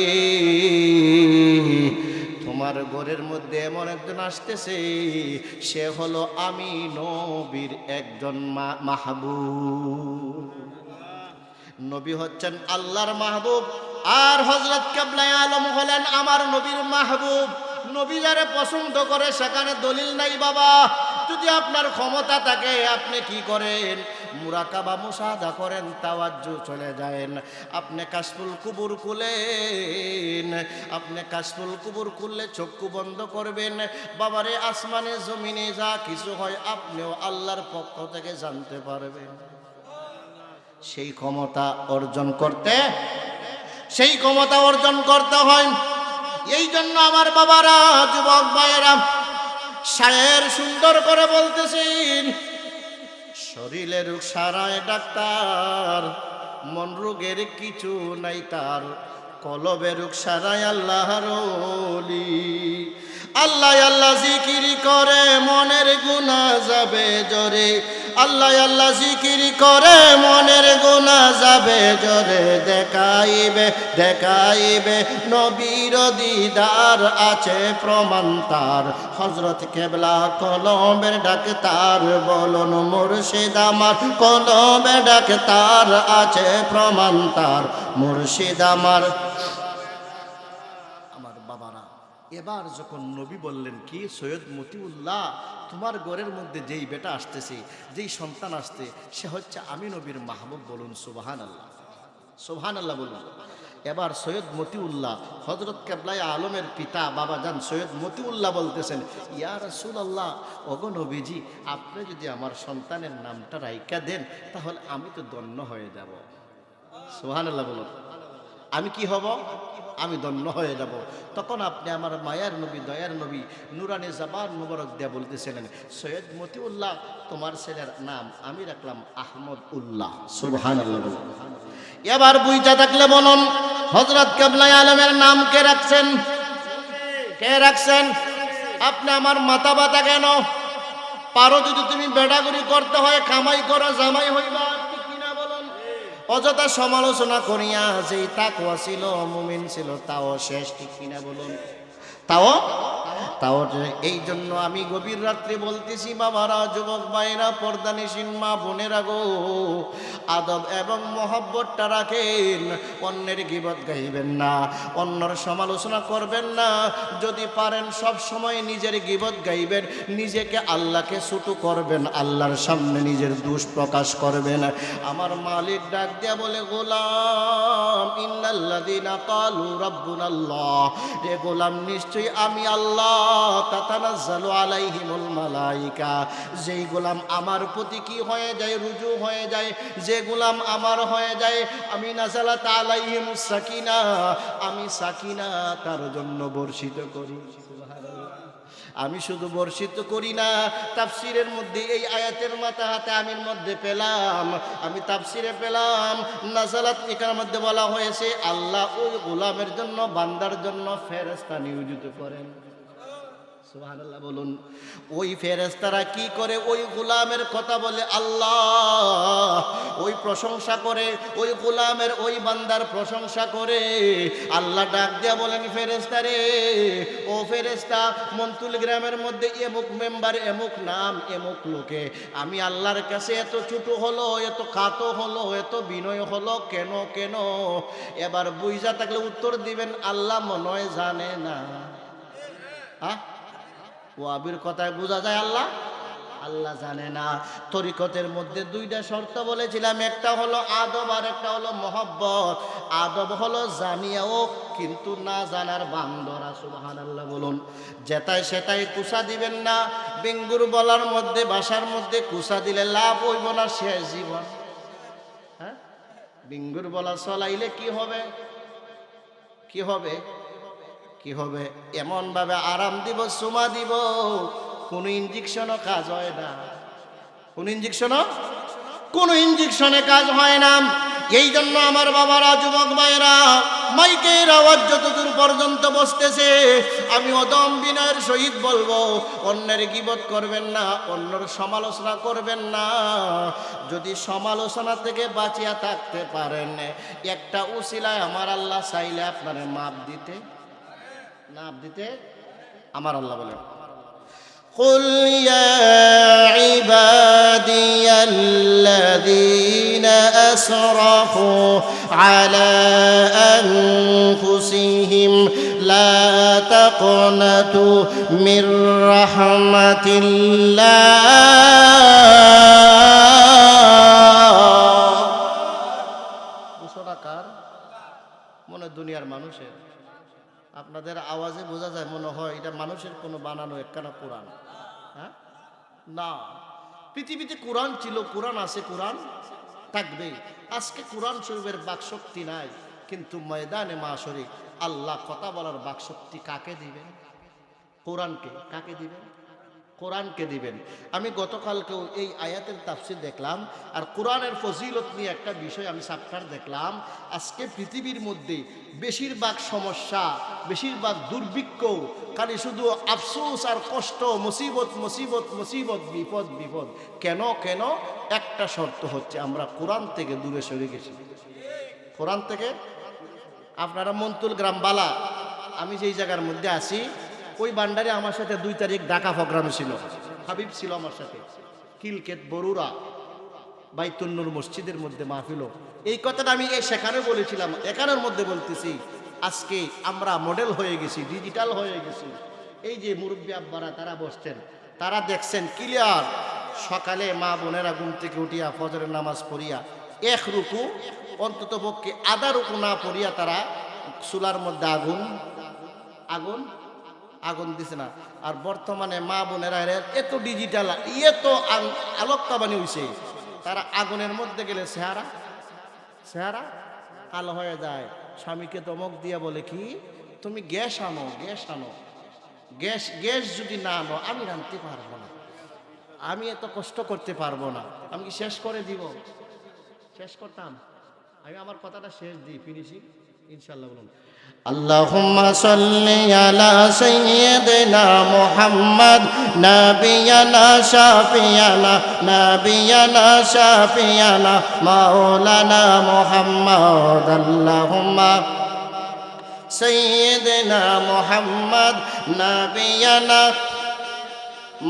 তোমার ঘরের মধ্যে এমন একজন আসতেছে, সে হলো আমি নবীর একজন মাহবুব। নবী হচ্ছেন আল্লাহর মাহবুব, আর হযরত কিবলায়ে আলম হলেন আমার নবীর মাহবুব। নবী যারে পছন্দ করে সেখানে দলিল নাই বাবা। যদি আপনার ক্ষমতা থাকে আপনি কি করেন? মুরাকাবা মুশাহাদা করেন, তাওয়াজ্জু চলে যায়েন। আপনি কাশফুল কুবুর খুলেন, আপনি কাশফুল কুবুর খুললে চক্ষু বন্ধ করবেন। বাবারে, আসমানে জমিনে যা কিছু হয় আপনিও আল্লাহর পক্ষ থেকে জানতে পারবেন। সেই ক্ষমতা অর্জন করতে হয়। এই জন্য আমার বাবারা, যুবক ভাইয়েরা, শায়ের সুন্দর করে বলতেছেন, শরীরের রোগ সারায় ডাক্তার, মন রোগের কিছু নাই তার, কলবের রোগ সারায় আল্লাহর ওলি। আল্লাহ আল্লাহ জিকির করে মনের গুনাহ যাবে জরে, আল্লাহ আল্লাহ জিকির করে মনের গুনাহ যাবে জরে। দেখাইবে নবীর দিদার আছে প্রমাণ তার, হযরত কেবলা কলমের ডাক্তার, বলুন মুর্শিদ আমার কলমের ডাক্তার আছে প্রমাণ তার, মুর্শিদ আমার। বাবারা, এবার যখন নবী বললেন কি, সৈয়দ মতিউল্লাহ, তোমার ঘরের মধ্যে যেই বেটা আসতেছে, যেই সন্তান আসছে, সে হচ্ছে আমি নবীর মাহবুব। বলুন সুবহানাল্লাহ, সুবহানাল্লাহ বলুন। এবার সৈয়দ মতিউল্লাহ, হযরত কিবলায়ে আলমের পিতা বাবাজান সৈয়দ মতিউল্লাহ বলতেছেন, ইয়া রাসূলুল্লাহ, ওগো নবীজি, আপনি যদি আমার সন্তানের নামটা রাইখা দেন তাহলে আমি তো ধন্য হয়ে যাব। সুবহানাল্লাহ বলুন। আমি কি হব? আমি ধন্য হয়ে যাব। তখন আপনি আমার মায়ার নবী, দয়ার নবী, নুরানি জবান মুবারক দিয়া বলতেছিলেন, সৈয়দ মতিউল্লাহ, তোমার ছেলের নাম আমি রাখলাম আহমদ উল্লাহ। সুবহানাল্লাহ। এবার বুঝা থাকলে বলুন, হযরত কিবলায়ে আলমের নাম কে রাখছেন? কে রাখছেন? আপনি আমার মাথা ব্যথা কেন? পারো যদি তুমি বেড়াগুড়ি করতে হয়, কামাই করো, জামাই হইবা, অযথা সমালোচনা করিয়া যেই তাকওয়া ছিল, মুমিন ছিল, তাও শেষ, ঠিক কিনা বলুন? তাও এই জন্য আমি গভীর রাত্রে বলতেছি, বাবারা, যুবক ভাইরা, পর্দানিসীন মা বোনেরা গো, আদব এবং মহব্বতটা রাখেন। অন্যের গীবত গাইবেন না, অন্যর সমালোচনা করবেন না। যদি পারেন সব সময় নিজের গীবত গাইবেন, নিজেকে আল্লাহকে ছোট করবেন, আল্লাহর সামনে নিজের দোষ প্রকাশ করবেন। আমার মালিক ডাক দিয়া বলে, গোলাম, ইন্নাল্লাযীনা ক্বালু রাব্বুনাল্লাহ, রে গোলাম, নিশ্চয়ই আমি আল্লাহ, তাতানাজ্জালু আলাইহিমুল মালাইকা, যেই গোলাম আমার প্রতি কি হয়ে যায়, রুজু হয়ে যায়, যে গোলাম আমার হয়ে যায়, আমি নাযালাত আলাইহিমুস সাকিনা, আমি সাকিনা তার জন্য বর্ষিত করি। আমি শুধু বর্ষিত করি না, তাফসিরের মধ্যে এই আয়াতের মাথা হাতে আমির মধ্যে পেলাম, আমি তাফসিরে পেলাম, নাযালাত এখানের মধ্যে বলা হয়েছে আল্লাহ ওই গোলামের জন্য, বান্দার জন্য ফেরেশতা নিয়োজিত করেন। সুবহানাল্লাহ বলুন। ওই ফেরেশতারা কি করে? ওই গোলামের কথা বলে আল্লাহ, ওই প্রশংসা করে, ওই গোলামের, ওই বান্দার প্রশংসা করে। আল্লাহ ডাক দিয়া বলেন, ফেরেশতা রে, ও ফেরেশতা, মন্তুল গ্রামের মধ্যে এমুক মেম্বার, এমুক নাম, এমুক লোকে আমি আল্লাহর কাছে এত ছোট হলো, এত কাতো হলো, এত বিনয় হলো কেন? এবার বুঝা থাকলে উত্তর দিবেন, আল্লাহ মনে হয় জানে না। ওয়াবির কথায় বোঝা যায় আল্লাহ জানে না। তরিকতের মধ্যে দুইটা শর্ত বলেছিলাম, একটা হলো আদব আর একটা হলো মহব্বত। আদব হলো জানিয়াও কিন্তু না জানার বান্দরা। সুবহানাল্লাহ বলুন। যেটাই সেটাই কুসা দিবেন না। বেঙ্গুর বলার মধ্যে, ভাষার মধ্যে কুসা দিলে লাভ হইব না, শেষ জীবন। হ্যাঁ, বেঙ্গুর বলা চলাইলে কি হবে? এমন ভাবে আরাম দিব, সুমা দিব, কোন ইঞ্জেকশনও কাজ হয় না। কোন ইঞ্জেকশনে কাজ হয় না। এই জন্য আমার বাবারা, যুবক ভাইরা, মাইকের আওয়াজ যতদূর পর্যন্ত বসতেছে, আমি অদম বিনয়ের সহিত বলবো, অন্যের গীবত করবেন না, অন্যের সমালোচনা করবেন না। যদি সমালোচনা থেকে বাঁচিয়া থাকতে পারেন, একটা উসিলায় আমার আল্লাহ চাইলে আপনারে মাপ দিতে আমার আল্লাহ বলেন, قل يا عبادي الذين أسرفوا على أنفسهم لا تقنطوا من رحمة الله মুসরাকার মনে দুনিয়ার মানুষের, আপনাদের আওয়াজে বোঝা যায় মনে হয় এটা মানুষের কোনো বানানো একখানা কোরআন। হ্যাঁ, না, পৃথিবীতে কোরআন ছিল, কোরআন আছে, কোরআন থাকবে। আজকে কোরআন শরীফের বাকশক্তি নাই, কিন্তু ময়দানে মাশরে আল্লাহ কথা বলার বাকশক্তি কাকে দিবেন? কোরআনকে। কাকে দিবেন? কোরআনকে দিবেন। আমি গতকালকেও এই আয়াতের তাফসীর দেখলাম, আর কোরআনের ফজিলত নিয়ে একটা বিষয় আমি চ্যাপ্টার দেখলাম। আজকে পৃথিবীর মধ্যে বেশিরভাগ সমস্যা, বেশিরভাগ দুর্ভিক্ষ, খালি শুধু আফসোস আর কষ্ট, মুসিবত মুসিবত মুসিবত, বিপদ বিপদ। কেন? একটা শর্ত হচ্ছে, আমরা কোরআন থেকে দূরে সরে গেছি। কোরআন থেকে। আপনারা মন্তুল গ্রাম বালা, আমি যেই জায়গার মধ্যে আছি, ওই বান্ডারে আমার সাথে 2 তারিখ ঢাকা প্রোগ্রাম ছিল, হাবিব ছিল আমার সাথে, কিলকেত বরুরা বাইতুন্নুর মসজিদের মধ্যে মাহফিল। এই কথাটা আমি সেখানে বলেছিলাম, এখানের মধ্যে বলতেছি। আজকে আমরা মডেল হয়ে গেছি, ডিজিটাল হয়ে গেছি। এই যে মুরব্বী আব্বারা তারা বসছেন, তারা দেখছেন ক্লিয়ার, সকালে মা বোনেরা ঘুম থেকে উঠিয়া ফজরের নামাজ পড়িয়া এক রুকু, অন্তত পক্ষে আধা রুকু না পড়িয়া তারা চুলার মধ্যে আগুন দিছে না। আর বর্তমানে মা বোনেরা এত ডিজিটাল, এত আলোকতাবানি হইছে, তারা আগুনের মধ্যে গেলে চেহারা কালো হয়ে যায়। স্বামীকে ধমক দিয়া বলে কি, তুমি গ্যাস আনো, গ্যাস যদি না আনো আমি রাঁধতে পারবো না, আমি এত কষ্ট করতে পারবো না, আমি কি শেষ করে দিব? শেষ করতাম আমি, আমার কথাটা শেষ দিই, ফিনিশিং ইনশাআল্লাহ। বলুন আল্লাহুম্মা সাল্লি আলা সাইয়্যিদিনা মুহাম্মদ নাবিয়ানা শাফিয়ানা মাওলানা মুহাম্মদ। আল্লাহুম্মা সাইয়্যিদিনা মুহাম্মদ নাবিয়ানা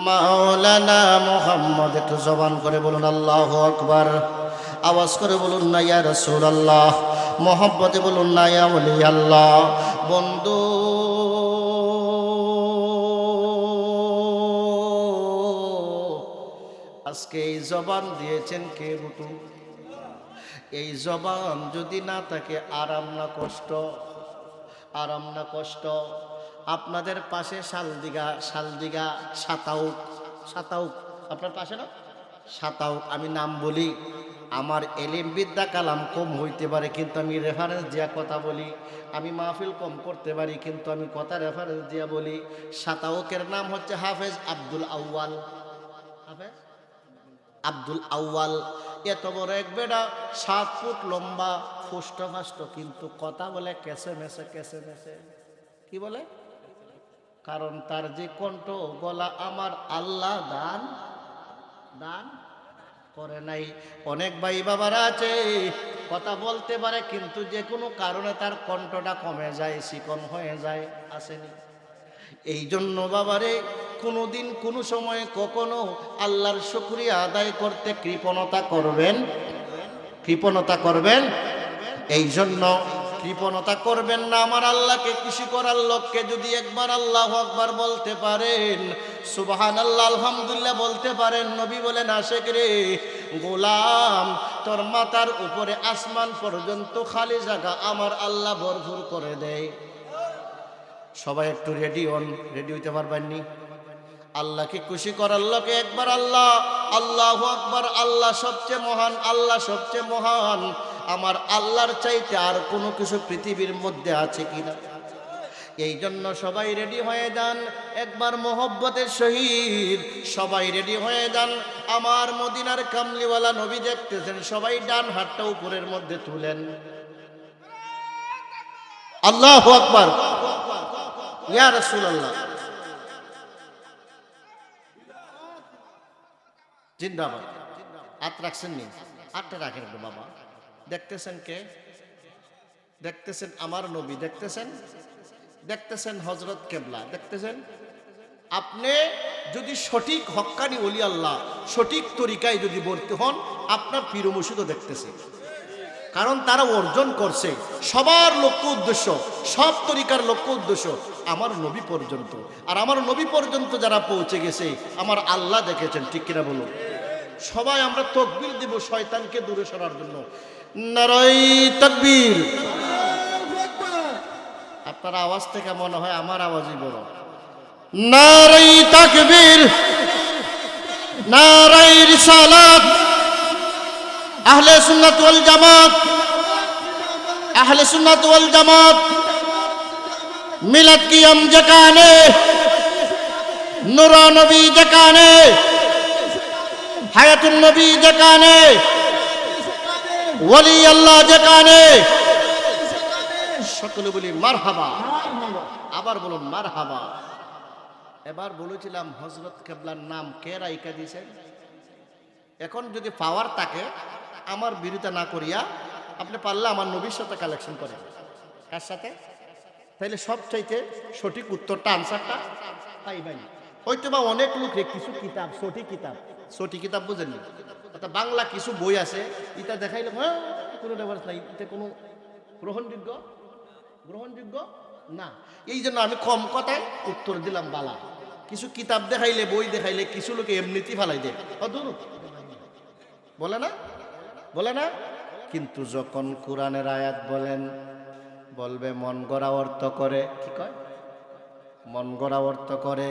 মাওলানা মুহাম্মদ। একটু জবান করে বলুন আল্লাহু আকবার, আওয়াজ করে বলুন না ইয়া রাসূলুল্লাহ, মোহব্বতে বলুন না ইয়া ওলি আল্লাহ। বন্ধু, আজকে এই জবান দিয়েছেন কে? বুটু। এই জবান যদি না থাকে, আরাম না কষ্ট। আপনাদের পাশে শালদিঘা সাতাউক আপনার পাশে না? সাতাউক, আমি নাম বলি, আমার এলিম বিদ্যা কালাম কম হইতে পারে, কিন্তু আমি রেফারেন্স দিয়া কথা বলি। আমি মাহফিল কম করতে পারি, কিন্তু আমি কথা রেফারেন্স দিয়া বলি। সাতাউকের নাম হচ্ছে হাফেজ আব্দুল আউয়াল। এত বড় এক বেটা, 7 ফুট লম্বা, ফুষ্ট, কিন্তু কথা বলে কেসে মেসে। কি বলে? কারণ তার যে কণ্ঠ, গলা আমার আল্লাহ দান করে নাই। অনেক ভাই বাবারা আছে, কথা বলতে পারে, কিন্তু যে কোনো কারণে তার কণ্ঠটা কমে যায়, চিকন হয়ে যায়, আসেনি। এই জন্য বাবারে, কোনোদিন কোনো সময় কখনো আল্লাহর শুকরিয়া আদায় করতে কৃপণতা করবেন। এই জন্য কৃপণতা করবেন না। আমার আল্লাহকে খুশি করার লক্ষ্যে যদি একবার আল্লাহু আকবার বলতে পারেন, সুবহানাল্লাহ, আলহামদুলিল্লাহ বলতে পারেন, নবী বলেন, আশেক রে গোলাম, তোর মাথার উপরে আসমান পর্যন্ত খালি জায়গা আমার আল্লাহ ভরপুর করে দেয়। সবাই একটু রেডি হইতে পারবেননি? আল্লাহকে খুশি করার লক্ষ্যে একবার আল্লাহু আকবার। আল্লাহ সবচেয়ে মহান। আমার আল্লাহর চাইতে আর কোনো কিছু পৃথিবীর মধ্যে আছে কিনা? এই জন্য সবাই রেডি হয়ে যান, একবার মোহব্বতের সহিত সবাই রেডি হয়ে যান। আমার মদিনার কামলিওয়ালা নবী দেখতেছেন, সবাই ডান হাতটা উপরের মধ্যে তুলেন। আল্লাহু আকবার, ইয়া রাসূলুল্লাহ, জিন্দাবাদ। হাত রাখছেন নি? হাতটা রাখেন একটু বাবা। দেখতেছেন কে? দেখতেছেন আমার নবী, দেখতেছেন, দেখতেছেন হযরত কেবলা, দেখতেছেন। আপনি যদি সঠিক হক্কানি ওলি আল্লাহ সঠিক তরিকায় যদি ভর্তি হন, আপনার পীর মুর্শিদও দেখতেছে। কারণ তারা অর্জন করছে, সবার লক্ষ্য উদ্দেশ্য, সব তরিকার লক্ষ্য উদ্দেশ্য আমার নবী পর্যন্ত। আর আমার নবী পর্যন্ত যারা পৌঁছে গেছে আমার আল্লাহ দেখেছেন, ঠিক কিনা বলুন? সবাই আমরা তাকবীর দেব শয়তানকে দূরে সরার জন্য। নারায়ে তাকবীর। আপনার আওয়াজ থেকে মনে হয় আমার আওয়াজই বড়। নারায়ে তাকবীর, নারায়ে রিসালাত। আহলে সুন্নাত ওয়াল জামাত, আহলে সুন্নাত ওয়াল জামাত মিলাদ কিয়াম যেখানে, নূরা নবী যেখানে, হায়াতুন নবী যেখানে, ওলি আল্লাহ যেখানে, সকলে বলি মারহাবা। আবার বলুন মারহাবা। এবার বলেছিলাম হযরত কেবলার নাম কে রাইখা দিয়েছেন। এখন যদি পাওয়ার থাকে আমার বিরোধিতা না করিয়া আপনি পারলে আমার নবীর সাথে কালেকশন করেন। কার সাথে? তাইলে সবচাইতে সঠিক উত্তরটা, আনসারটা পাইবেন। হয়তো বা অনেক লোকে কিছু কিতাব, সঠিক কিতাব বুঝেন, অর্থাৎ বাংলা কিছু বই আছে, এটা দেখাইলে হ্যাঁ কোনো রেফারেন্স নাই, এটা কোনো গ্রহণযোগ্য না। এই জন্য আমি কম কথায় উত্তর দিলাম বালা। কিছু কিতাব দেখাইলে, বই দেখাইলে কিছু লোকে এমনিতেই ফালাই দেয়, বলে না। কিন্তু যখন কোরআনের আয়াত বলেন, বলবে মন গড়া অর্থ করে। কি কয়? মন গড়া অর্থ করে।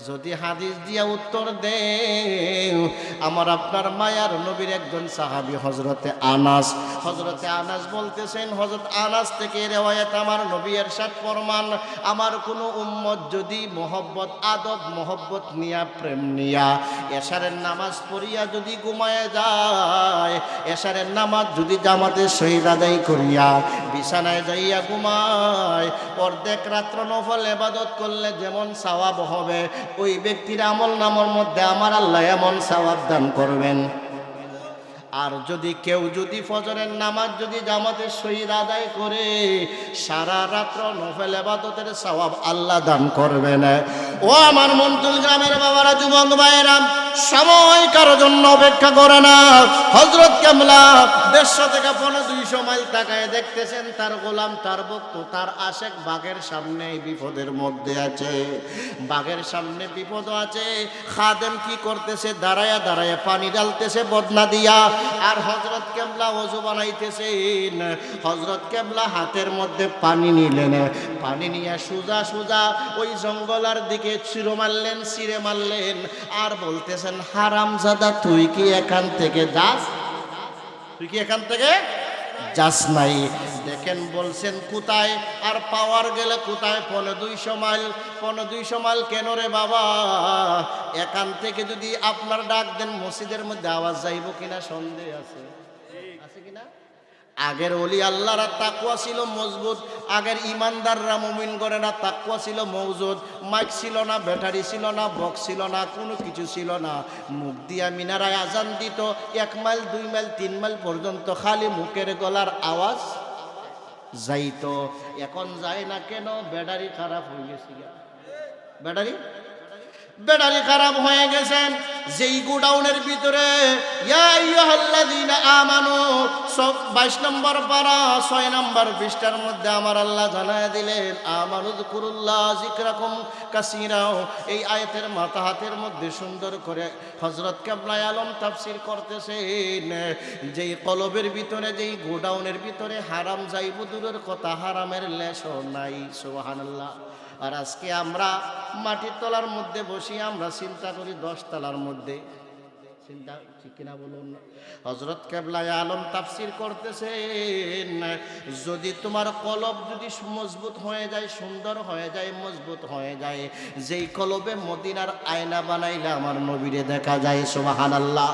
যদি হাদিস দিয়া উত্তর দে, আমার আপনার মায়ার নবীর একজন সাহাবী হযরতে আনাস বলতেছেন, হযরত আনাস থেকে রিওয়ায়াত, আমার নবী ইরশাদ ফরমান, আমার কোন উম্মত যদি মোহব্বত, আদব মোহব্বত নিয়া, প্রেম নিয়া এশারের নামাজ পড়িয়া যদি ঘুমায় যায়, এশারের নামাজ যদি জামাতের সহিত আদায় করিয়া বিছানায় যাইয়া ঘুমায়, অর্ধেক রাত্র নফল ইবাদত করলে যেমন সওয়াব হবে, ওই ব্যক্তির আমল নামার মধ্যে আমার আল্লাহ এমন সওয়াব দান করবেন। আর যদি কেউ যদি ফজরের নামাজ যদি জামাতের সহিত আদায় করে, সারা রাত্র নফল ইবাদতের সওয়াব আল্লাহ দান করবেন। ও আমার মন্তুল গ্রামের বাবারা, যুবক ভাইয়েরা, সময় কারো জন্য অপেক্ষা করে না। হযরত কেবলা 150 থেকে 200 মাইল তাকায় দেখতেছেন তার গোলাম, তার ভক্ত, তার আশেক বাঘের সামনে বিপদের মধ্যে আছে, বাঘের সামনে বিপদ আছে। খাদেম কি করতেছে? দাঁড়ায়া দাঁড়ায়া পানি ঢালতেছে বদনা দিয়া, আর হযরত কেবলা ওযু বানাইতেছেন। হযরত কেবলা হাতের মধ্যে পানি নিলেন, পানি নিয়ে সোজা সোজা ওই জঙ্গলার দিকে ছিঁড়ে মারলেন, আর বলতেছেন, হারামজাদা তুই কি এখান থেকে যাস নাই? দেখেন বলছেন কোথায়, আর পাওয়ার গেলে কোথায়? 250 মাইল। কেন রে বাবা? এখান থেকে যদি আপনার ডাক দেন মসজিদের মধ্যে আওয়াজ যাইব কিনা সন্দেহ আছে কিনা? আগের ওলি আল্লাহরা তাকওয়া ছিল মজবুত, আগের ইমানদাররা মুমিনগণেরা তাকওয়া ছিল মওজুদ। মাইক ছিল না, ব্যাটারি ছিল না, বক্স ছিল না, কোনো কিছু ছিল না। মুখ দিয়া মিনারায় আজান দিত, 1 মাইল 2 মাইল 3 মাইল পর্যন্ত খালি মুখের গলার আওয়াজ যাইতো। এখন যায় না কেন? ব্যাটারি খারাপ হয়ে গেছে। ব্যাটারি খারাপ হয়ে গেছেন। যেই গোডাউনের ভিতরে ইয়া আইয়ুহাল্লাযীনা আমানু 22 নম্বর পারা 6 নম্বর পৃষ্ঠার মধ্যে আমার আল্লাহ জানায় দিলেন, আমানুযকুরুল্লাহ যিকরাকুম কাসীরা। এই আয়াতের মাথা হাতের মধ্যে সুন্দর করে হযরত কেবলা আলম তাফসীর করতেছেন। যেই কলবের ভিতরে, যেই গোডাউনের ভিতরে হারাম যাইব দূরের কথা, হারামের লেশও নাই। সুবহানাল্লাহ। আর আজকে আমরা মাটির তলার মধ্যে বসি, আমরা চিন্তা করি 10 তলার মধ্যে চিন্তা ঠিক কিনা বলুন। হযরত কেবলায়ে আলম তাফসীর করতেছেন, যদি তোমার কলব যদি মজবুত হয়ে যায়, সুন্দর হয়ে যায়, মজবুত হয়ে যায়, যেই কলবে মদিনার আয়না বানাইলে আমার নবীরে দেখা যায়। সুবহানাল্লাহ।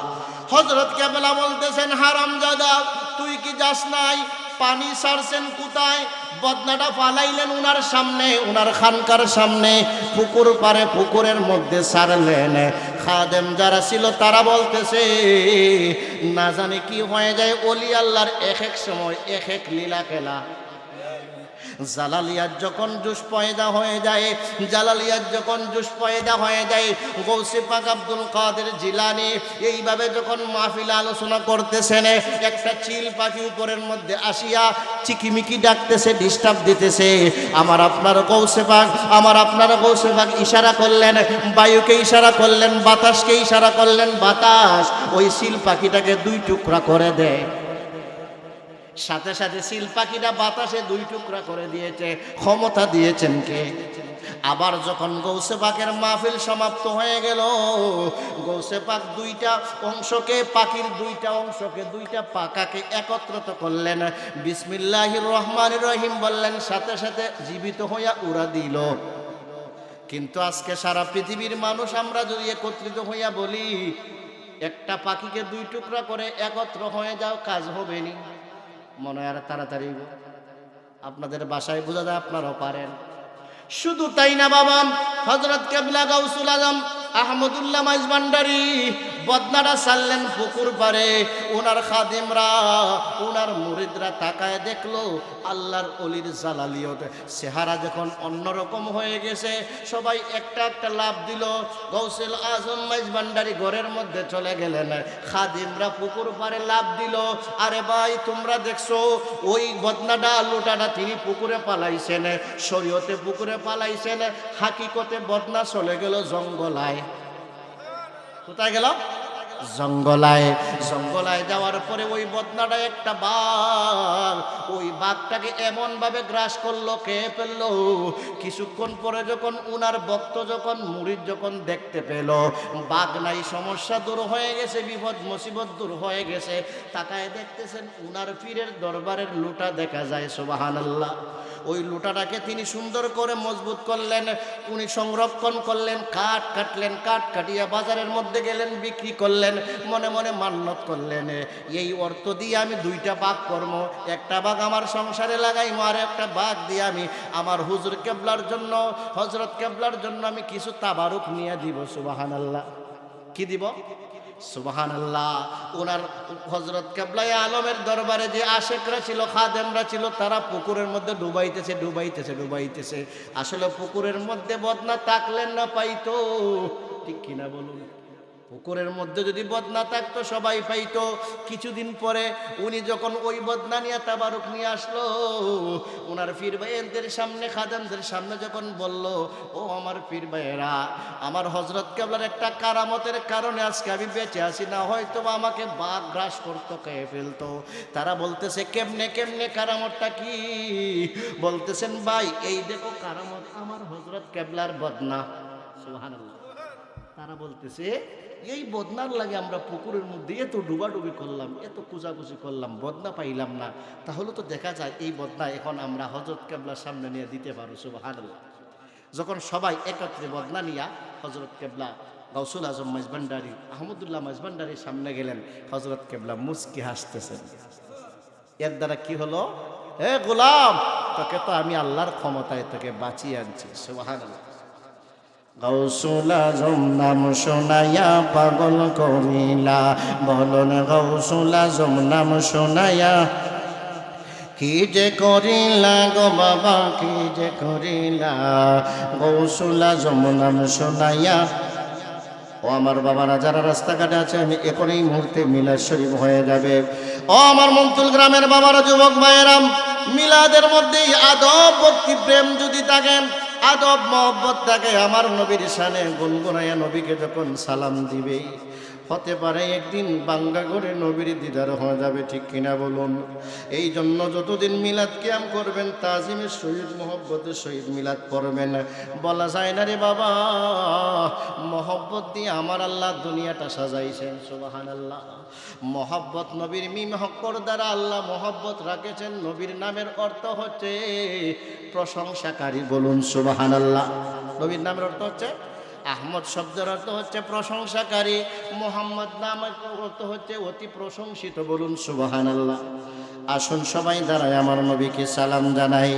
হযরত কেবলা বলতেছেন, হারামজাদা তুই কি যাস নাই? পানি ছাড়ছেন কোথায়? বদনাটা ফালাইলেন উনার সামনে, উনার খানকার সামনে, পুকুর পারে, পুকুরের মধ্যে ছাড়লেন। খাদেম যারা ছিল তারা বলতেছে, না জানি কি হয়ে যায়, ওলি আল্লাহর এক এক সময় এক এক লীলা খেলা। জালালিয়াত যখন জুস পয়দা হয়ে যায়, জালালিয়াত যখন জুস পয়দা হয়ে যায়, গৌসে পাক আব্দুল কাদের জিলানী এইভাবে যখন মাহফিল আলোচনা করতেছেন, একটা চিল পাখি উপরের মধ্যে আসিয়া চিকিমিকি ডাকতেছে, ডিস্টার্ব দিতেছে। আমার আপনার গৌসে পাক, আমার আপনার গৌসে পাক ইশারা করলেন, বায়ুকে ইশারা করলেন, বাতাসকে ইশারা করলেন, বাতাস ওই চিল পাখিটাকে দুই টুকরা করে দেয়। সাথে সাথে চিল পাখিটা বাতাসে দুই টুকরা করে দিয়েছে। ক্ষমতা দিয়েছেন কে? আবার যখন গৌসে পাকের মাহফিল সমাপ্ত হয়ে গেল, গৌসে পাক দুইটা অংশকে, পাখির দুইটা অংশকে, দুইটা পাখাকে একত্রিত করলেন, বিসমিল্লাহির রহমানির রহিম বললেন, সাথে সাথে জীবিত হইয়া উড়া দিল। কিন্তু আজকে সারা পৃথিবীর মানুষ আমরা যদি একত্রিত হইয়া বলি, একটা পাখিকে দুই টুকরা করে একত্র হয়ে যাও, কাজ হবে নি? মনে হয় আর তাড়াতাড়ি আপনাদের বাসায় বোঝা যায়, আপনারাও পারেন। শুধু তাই না বাবা, হযরত কেবলা গাউসুল আজম আহমদুল্লাহ মাইজভান্ডারী বদনাটা ছাড়লেন পুকুর পারে। ওনার খাদিমরা, ওনার মুরিদরা তাকায় দেখলো আল্লাহর অলির জালালিয়ত চেহারা যখন অন্যরকম হয়ে গেছে, সবাই একটা একটা লাভ দিল। গাউসুল আজম মাইজভান্ডারী ঘরের মধ্যে চলে গেলেন, খাদিমরা পুকুর পারে লাভ দিল। আরে ভাই তোমরা দেখছো ওই বদনাটা লোটাটা তিনি পুকুরে পালাইছেন, শরীয়তে পুকুরে পালাইছেন, হাকিকতে বদনা চলে গেল জঙ্গলায়। কোথায় গেল? জঙ্গলায়। জঙ্গলায় যাওয়ার পরে ওই বদনাটা একটা বাঘ, ওই বাঘটাকে এমন ভাবে গ্রাস করলো, খেয়ে ফেললো। কিছুক্ষণ পরে যখন উনার ভক্ত, যখন মুরিদ যখন দেখতে পেল বাঘ নাই, সমস্যা দূর হয়ে গেছে, বিপদ মুসিবত দূর হয়ে গেছে, তাকায় দেখতেছেন উনার পীরের দরবারের লুটা দেখা যায়। সুবহানাল্লাহ। ওই লুটাটাকে তিনি সুন্দর করে মজবুত করলেন, উনি সংরক্ষণ করলেন, কাঠ কাটলেন, কাঠ কাটিয়া বাজারের মধ্যে গেলেন, বিক্রি করলেন, মনে মনে মান্যত করলেন, এই অর্থ দিয়ে আমি দুইটা বাঘ করবো, একটা বাঘ আমার সংসারে লাগাইমো, আর একটা বাঘ দিয়ে আমি আমার হুজুর কেবলার জন্য, হযরত কেবলার জন্য আমি কিছু তাবারুক নিয়ে দিব। সুবহানাল্লাহ। কি দিব? সুবহানাল্লাহ। ওনার হযরত কেবলায়ে আলমের দরবারে যে আশেকরা ছিল, খাদেমরা ছিল, তারা পুকুরের মধ্যে ডুবাইতেছে, ডুবাইতেছে, ডুবাইতেছে। আসলে পুকুরের মধ্যে বদনা থাকলেন না পাইতো, ঠিক কিনা বলুন? পুকুরের মধ্যে যদি বদনা থাকতো সবাই পাইতো। কিছুদিন পরে উনি যখন ওই বদনা নিয়ে তাবারুক নিয়ে আসলো, ওনার পীর ভাইয়ের সামনে, খাদেমদের সামনে যখন বলল, ও আমার পীর ভাইয়েরা, আমার হযরত কেবলার একটা কারামতের কারণে আজকে আমি বেঁচে আছি, না হয়তো আমাকে বাঘ গ্রাস করতো, খেয়ে ফেলতো। তারা বলতেছে, কেমনে কেমনে, কারামতটা কি? বলতেছেন, ভাই এই দেখো কারামত, আমার হযরত কেবলার বদনা। সুবহানাল্লাহ। তারা বলতেছে, এই বদনার লাগে আমরা পুকুরের মধ্যে এত ডুবাডুবি করলাম, এত কুচাকুচি করলাম, বদনা পাইলাম না। তাহলে তো দেখা যায় এই বদনা এখন আমরা হযরত কেবলার সামনে নিয়ে দিতে পারো। সুবহানাল্লাহ। যখন সবাই একত্রে বদনা নিয়া হযরত কেবলা গাউসুল আজম মাইজভান্ডারী আহমদুল্লাহ মাইজভান্ডারীর সামনে গেলেন, হযরত কেবলা মুস্কি হাসতেছেন। এর দ্বারা কি হলো? হে গোলাম, তোকে তো আমি আল্লাহর ক্ষমতায় তোকে বাঁচিয়ে আনছি। সুবহানাল্লাহ। গাউসুল আজম নাম শোনাইয়া পাগল করিলা, বলন গাউসুল আজম নাম শোনাইয়া কি যে করিলা গো বাবা, কি যে করিলা। গাউসুল আজম নাম শোনাইয়া, ও আমার বাবারা যারা রাস্তাঘাটে আছেন, এখন এই মুহূর্তে মিলাদ শরীফ হয়ে যাবে। ও আমার মন্তুল গ্রামের বাবারা, যুবক ভাইয়েরাম, মিলাদের মধ্যেই আদব ভক্তি প্রেম যদি থাকেন, আদব মহব্বত থাকে, আমার নবীর শানে গুনগুনাইয়া নবীকে যখন সালাম দিবে, হতে পারে একদিন বাঙ্গা করে নবীর দিদার হয়ে যাবে, ঠিক কিনা বলুন? এই জন্য যতদিন মিলাদ কিয়াম করবেন তাজিমের শহীদ মোহব্বতের শহীদ মিলাদ পড়বেন। বলা যায় না রে বাবা, মহব্বত দিয়ে আমার আল্লাহ দুনিয়াটা সাজাইছেন, সুবহানাল্লাহ। মহব্বত নবীর মিম হক্কর দ্বারা আল্লাহ মহব্বত রাখেছেন। নবীর নামের অর্থ হচ্ছে প্রশংসাকারী, বলুন সুবহানাল্লাহ। নবীর নামের অর্থ হচ্ছে আহমদ শব্দের অর্থ হচ্ছে প্রশংসাকারী, মোহাম্মদ নামের অর্থ হচ্ছে অতি প্রশংসিত, বলুন সুবহানাল্লাহ। আসুন সবাই দাঁড়ায় আমার নবীকে সালাম জানাই।